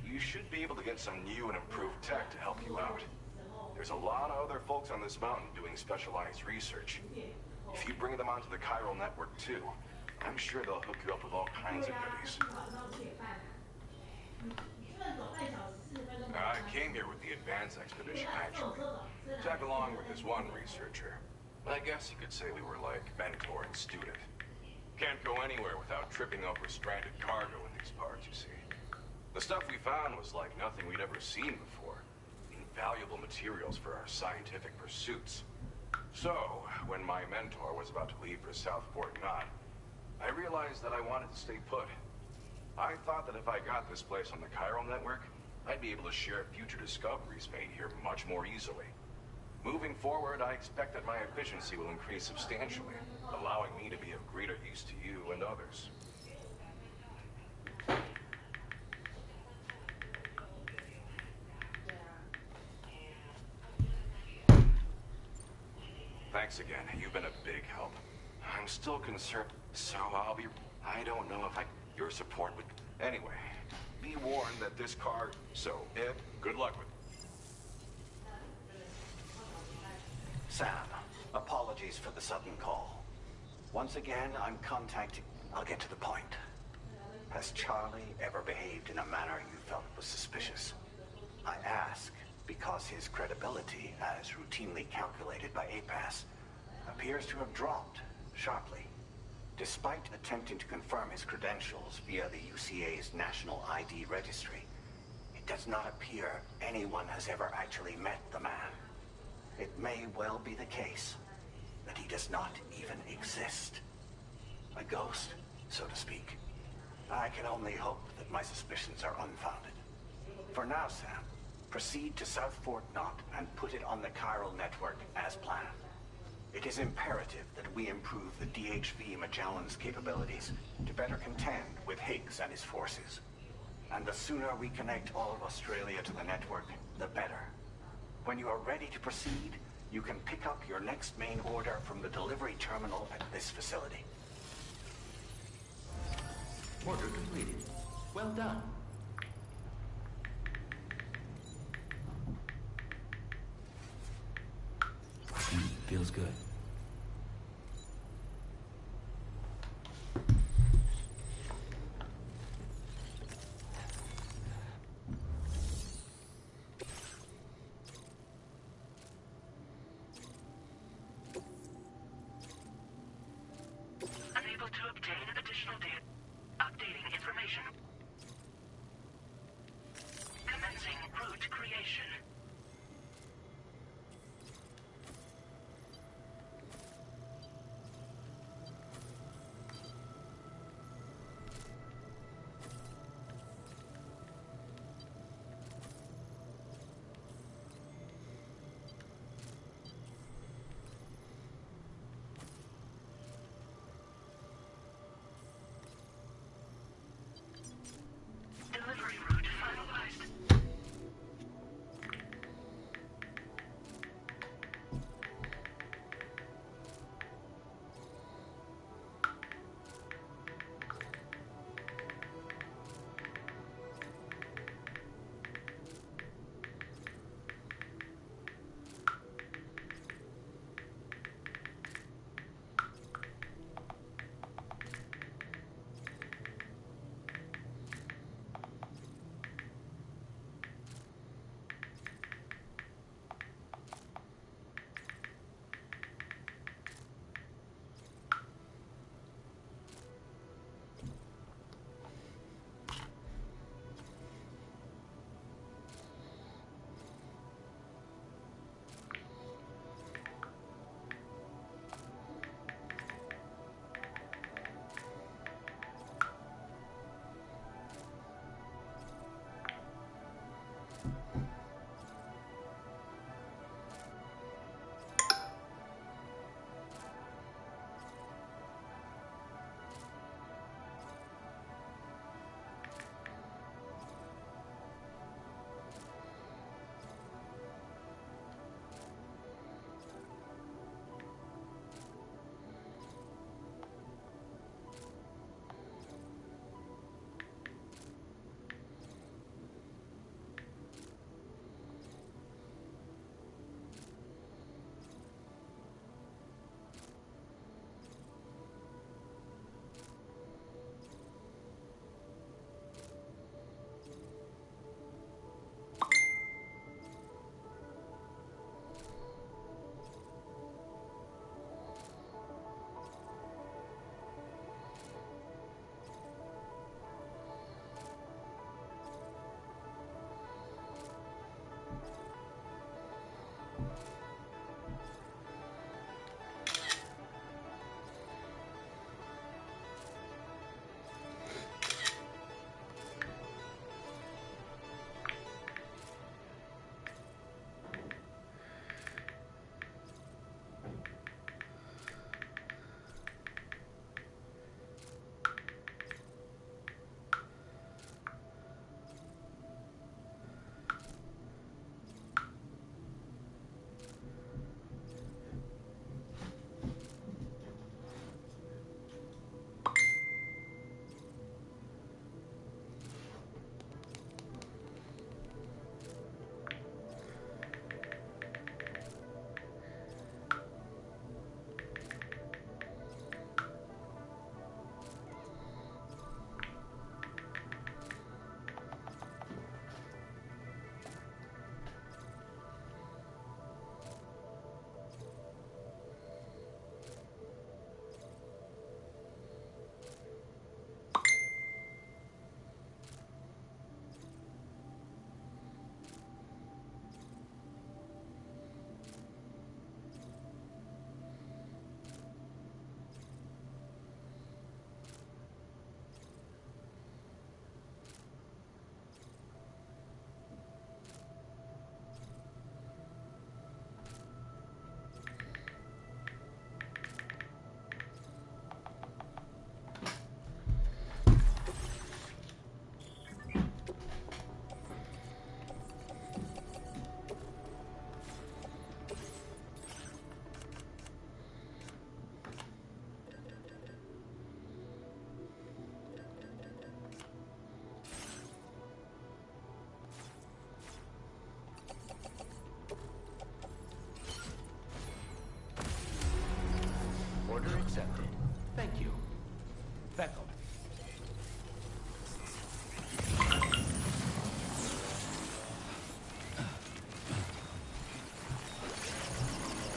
you should be able to get some new and improved tech to help you out. There's a lot of other folks on this mountain doing specialized research. If you bring them onto the chiral network too, I'm sure they'll hook you up with all kinds of goodies. I came here with the advance expedition, actually. Tag along with this one researcher. I guess you could say we were like mentor and student. Can't go anywhere without tripping over stranded cargo in these parts, you see. The stuff we found was like nothing we'd ever seen before. Invaluable materials for our scientific pursuits. So, when my mentor was about to leave for South Fort Knott, I realized that I wanted to stay put. I thought that if I got this place on the chiral network, I'd be able to share future discoveries made here much more easily. Moving forward, I expect that my efficiency will increase substantially, allowing me to be of greater use to you and others. Thanks again. You've been a big help. I'm still concerned, so I don't know if your support would... Anyway, be warned that this car... So, Ed, good luck with it. Sam, apologies for the sudden call. Once again, I'm contacting... I'll get to the point. Has Charlie ever behaved in a manner you felt was suspicious? I ask because his credibility, as routinely calculated by APAS, appears to have dropped sharply. Despite attempting to confirm his credentials via the UCA's National ID Registry, it does not appear anyone has ever actually met the man. It may well be the case that he does not even exist. A ghost, so to speak. I can only hope that my suspicions are unfounded. For now, Sam, proceed to South Fort Knot and put it on the chiral network as planned. It is imperative that we improve the DHV Magellan's capabilities to better contend with Higgs and his forces. And the sooner we connect all of Australia to the network, the better. When you are ready to proceed, you can pick up your next main order from the delivery terminal at this facility. Order completed. Well done. Feels good. Unable to obtain additional data. Updating information. Commencing route creation. Delivery route finalized.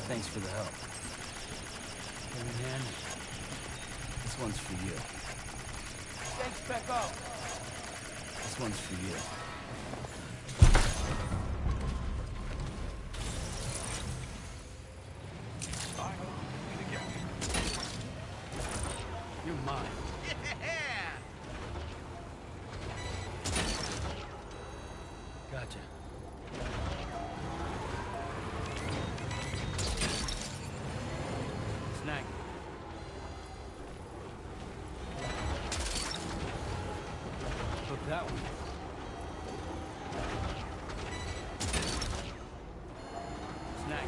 Thanks for the help. Hand. This one's for you. Thanks, Becco. This one's for you. You're mine. Gotcha. Snack. Took that one. Snack.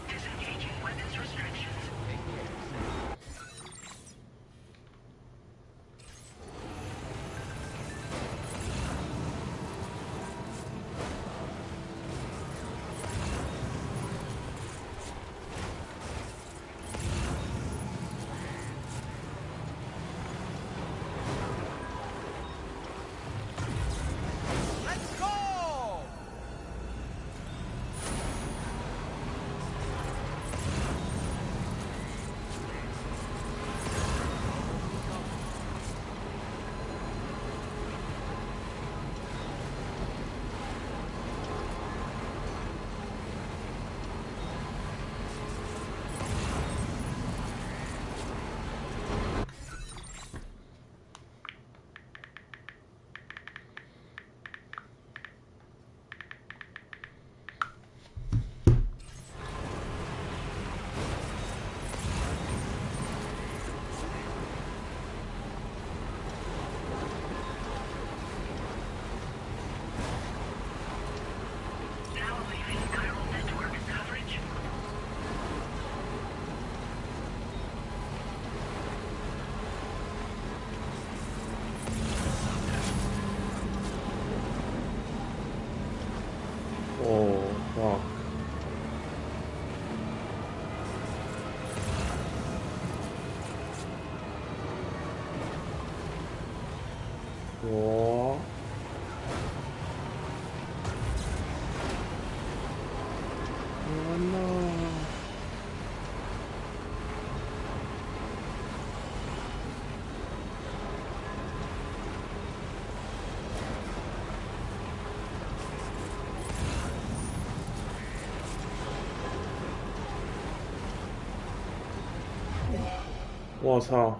Disengaging weapons restrictions. Let's go! Now leaving chiral network coverage. Oh, fuck. Oh. Oh no.我操！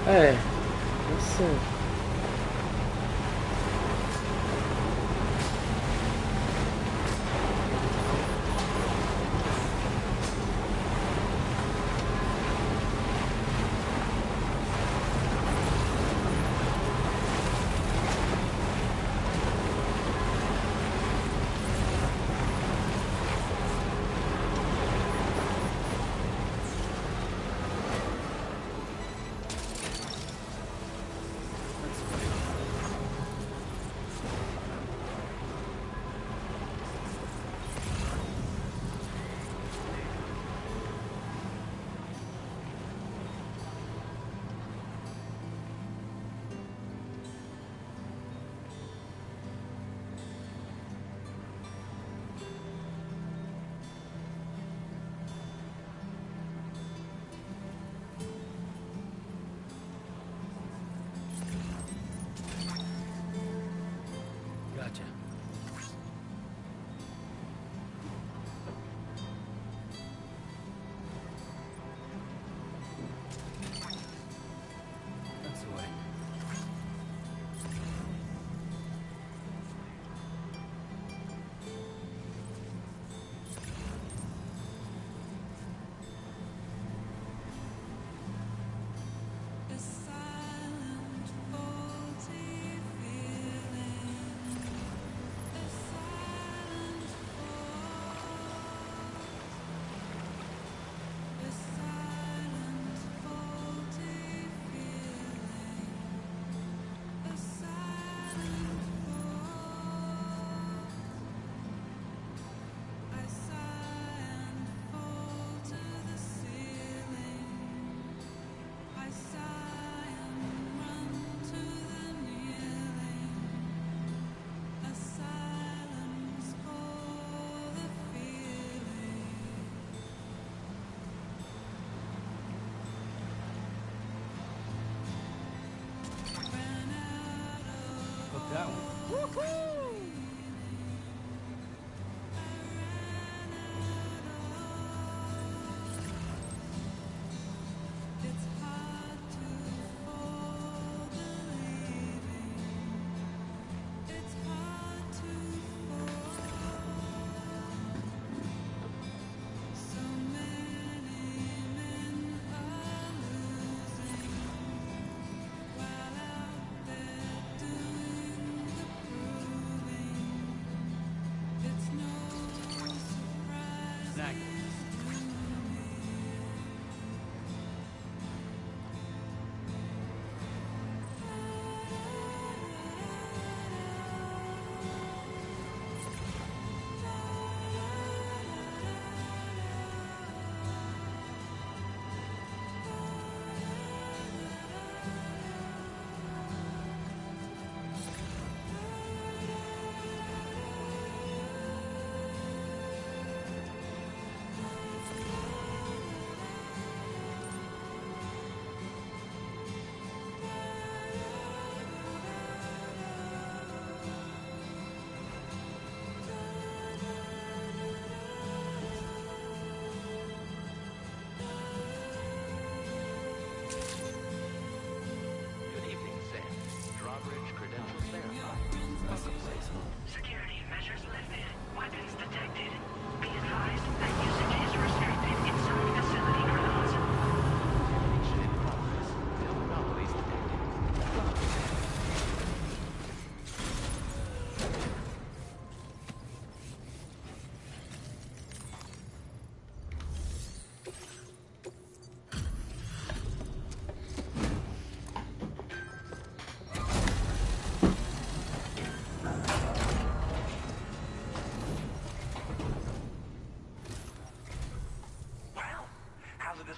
哎，没事。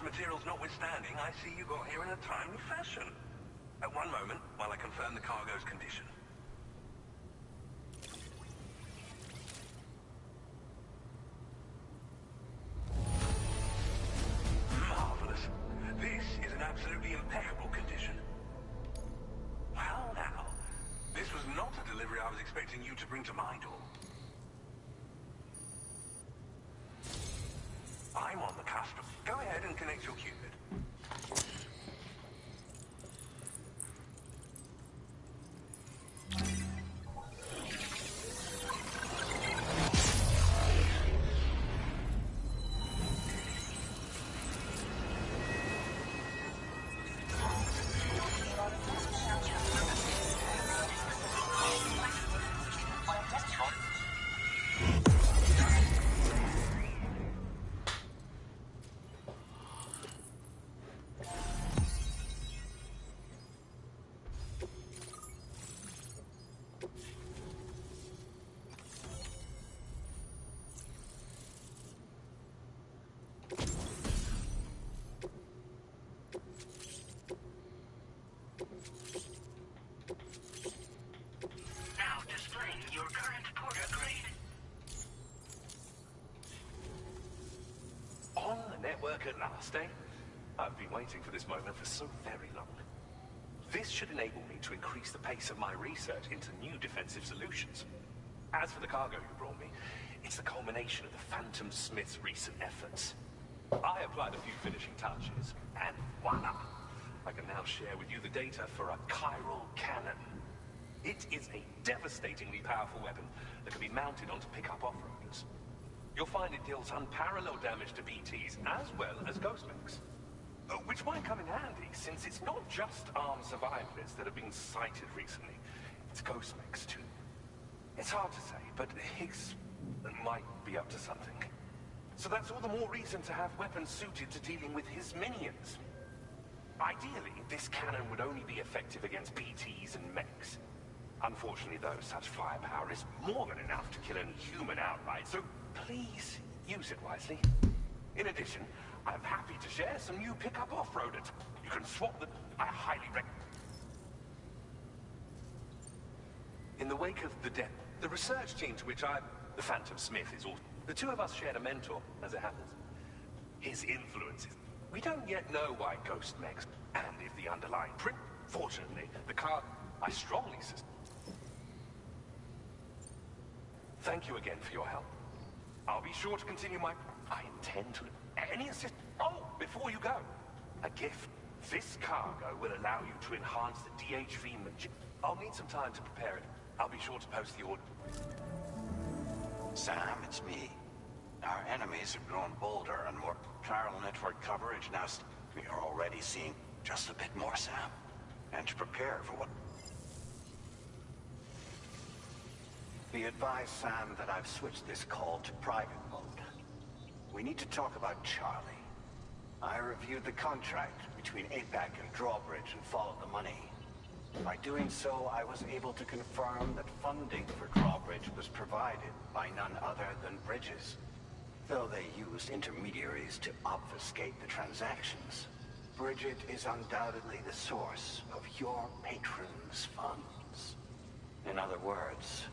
Materials notwithstanding, I see you got here in a timely fashion. At one moment, while I confirm the cargo's condition. Marvelous. This is in absolutely impeccable condition. Well now, this was not a delivery I was expecting you to bring to my door. I'm on the cusp. Go ahead and connect your Cupid. Network at last, eh? I've been waiting for this moment for so very long. This should enable me to increase the pace of my research into new defensive solutions. As for the cargo you brought me, it's the culmination of the Phantom Smith's recent efforts. I applied a few finishing touches, and voila! I can now share with you the data for a chiral cannon. It is a devastatingly powerful weapon that can be mounted onto pickup off-roaders. You'll find it deals unparalleled damage to BTs as well as ghost mechs. Which might come in handy, since it's not just armed survivalists that have been sighted recently. It's ghost mechs too. It's hard to say, but Higgs might be up to something. So that's all the more reason to have weapons suited to dealing with his minions. Ideally, this cannon would only be effective against BTs and mechs. Unfortunately, though, such firepower is more than enough to kill any human outright, so please use it wisely. In addition, I'm happy to share some new pickup off-roaders. You can swap them. I highly recommend. In the wake of the death, the research team to which the Phantom Smith is all... The two of us shared a mentor, as it happens. His influences. We don't yet know why ghost mechs, and if the underlying print... Fortunately, the car... I strongly suspect... Thank you again for your help. I'll be sure to continue my... I intend to... Any assist... Oh, before you go, a gift. This cargo will allow you to enhance the DHV I'll need some time to prepare it. I'll be sure to post the order. Sam, it's me. Our enemies have grown bolder and more chiral network coverage now. We are already seeing just a bit more, Sam. And to prepare for what... Be advised, Sam, that I've switched this call to private mode. We need to talk about Charlie. I reviewed the contract between APAC and Drawbridge and followed the money. By doing so, I was able to confirm that funding for Drawbridge was provided by none other than Bridges. Though they used intermediaries to obfuscate the transactions, Bridget is undoubtedly the source of your patron's funds. In other words,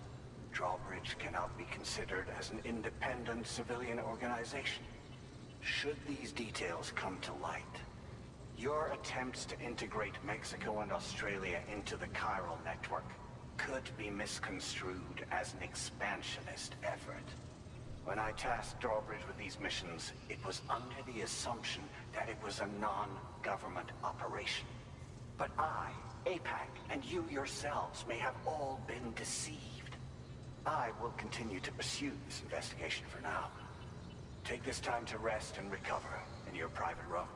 Drawbridge cannot be considered as an independent civilian organization. Should these details come to light, your attempts to integrate Mexico and Australia into the chiral network could be misconstrued as an expansionist effort. When I tasked Drawbridge with these missions, it was under the assumption that it was a non-government operation. But I, APAC, and you yourselves may have all been deceived. I will continue to pursue this investigation for now. Take this time to rest and recover in your private room.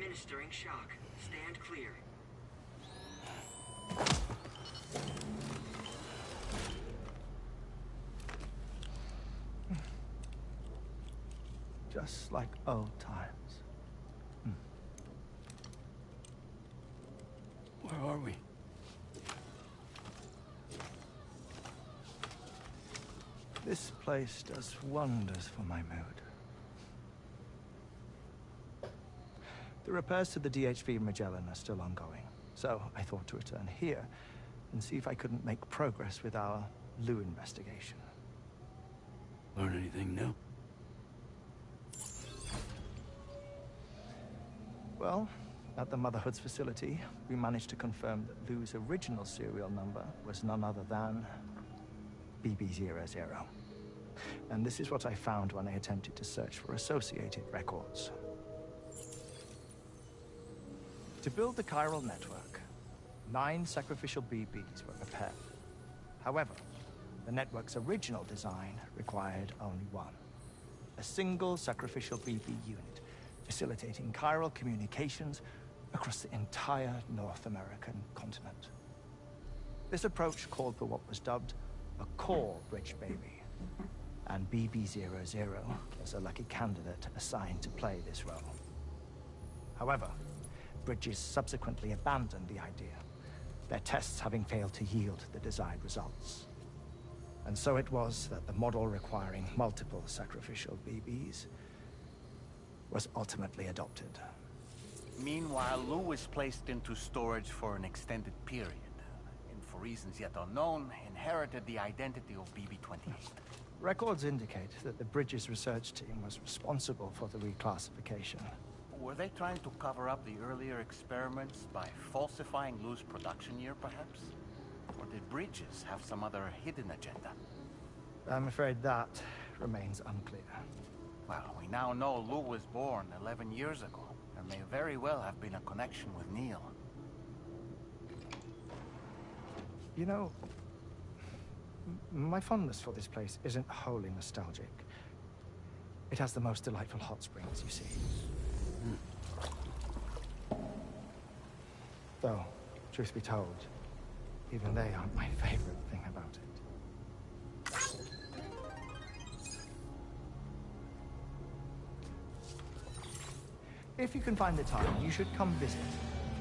Administering shock. Stand clear. Just like old times. Where are we? This place does wonders for my mood. The repairs to the DHV Magellan are still ongoing, so I thought to return here and see if I couldn't make progress with our Lou investigation. Learn anything new? Well, at the Motherhood's facility, we managed to confirm that Lou's original serial number was none other than BB00. And this is what I found when I attempted to search for associated records. To build the chiral network, 9 sacrificial BBs were prepared. However, the network's original design required only 1. A single sacrificial BB unit, facilitating chiral communications across the entire North American continent. This approach called for what was dubbed a core bridge baby, and BB00 was a lucky candidate assigned to play this role. However, Bridges subsequently abandoned the idea, their tests having failed to yield the desired results. And so it was that the model requiring multiple sacrificial BBs was ultimately adopted. Meanwhile, Lou was placed into storage for an extended period, and for reasons yet unknown, inherited the identity of BB-28. Records indicate that the Bridges research team was responsible for the reclassification. Were they trying to cover up the earlier experiments by falsifying Lou's production year, perhaps? Or did Bridges have some other hidden agenda? I'm afraid that remains unclear. Well, we now know Lou was born 11 years ago, and may very well have been a connection with Neil. You know, my fondness for this place isn't wholly nostalgic. It has the most delightful hot springs, you see. Though, truth be told, even they aren't my favorite thing about it. If you can find the time, you should come visit.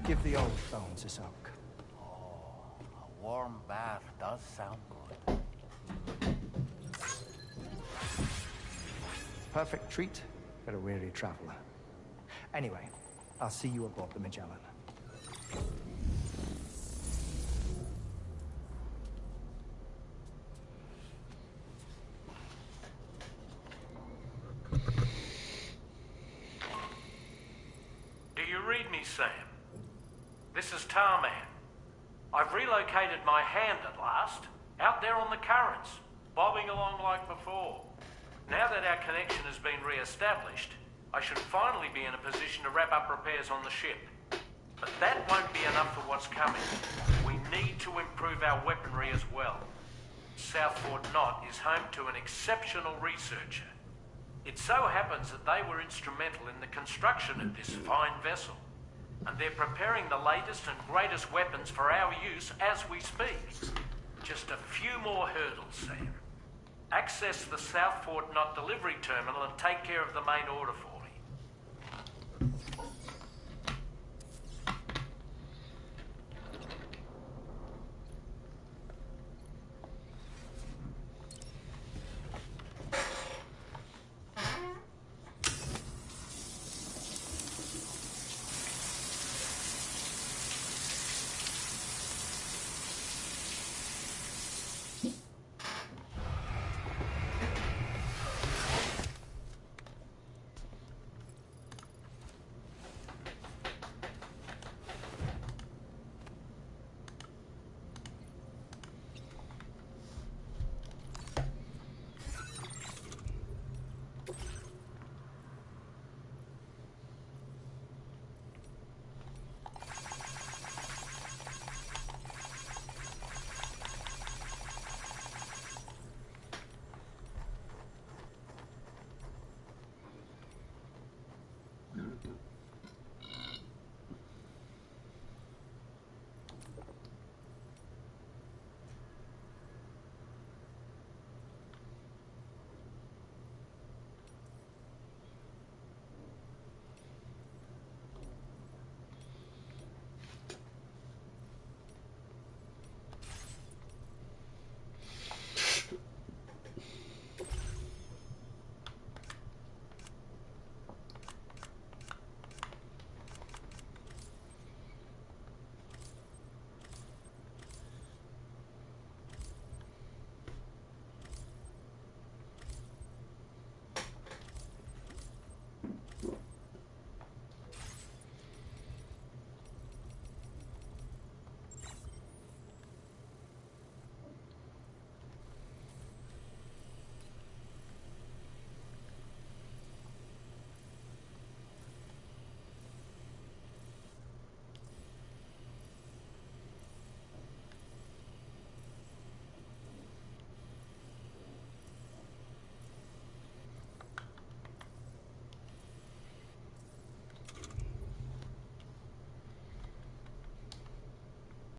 Give the old bones a soak. A warm bath does sound good. Perfect treat for a weary traveler. Anyway, I'll see you aboard the Magellan. Do you read me, Sam? This is Tarman. I've relocated my hand at last, out there on the currents, bobbing along like before. Now that our connection has been re-established, I should finally be in a position to wrap up repairs on the ship. But that won't be enough for what's coming. We need to improve our weaponry as well. South Fort Knot is home to an exceptional researcher. It so happens that they were instrumental in the construction of this fine vessel, and they're preparing the latest and greatest weapons for our use as we speak. Just a few more hurdles, Sam. Access the South Fort Knot delivery terminal and take care of the main order for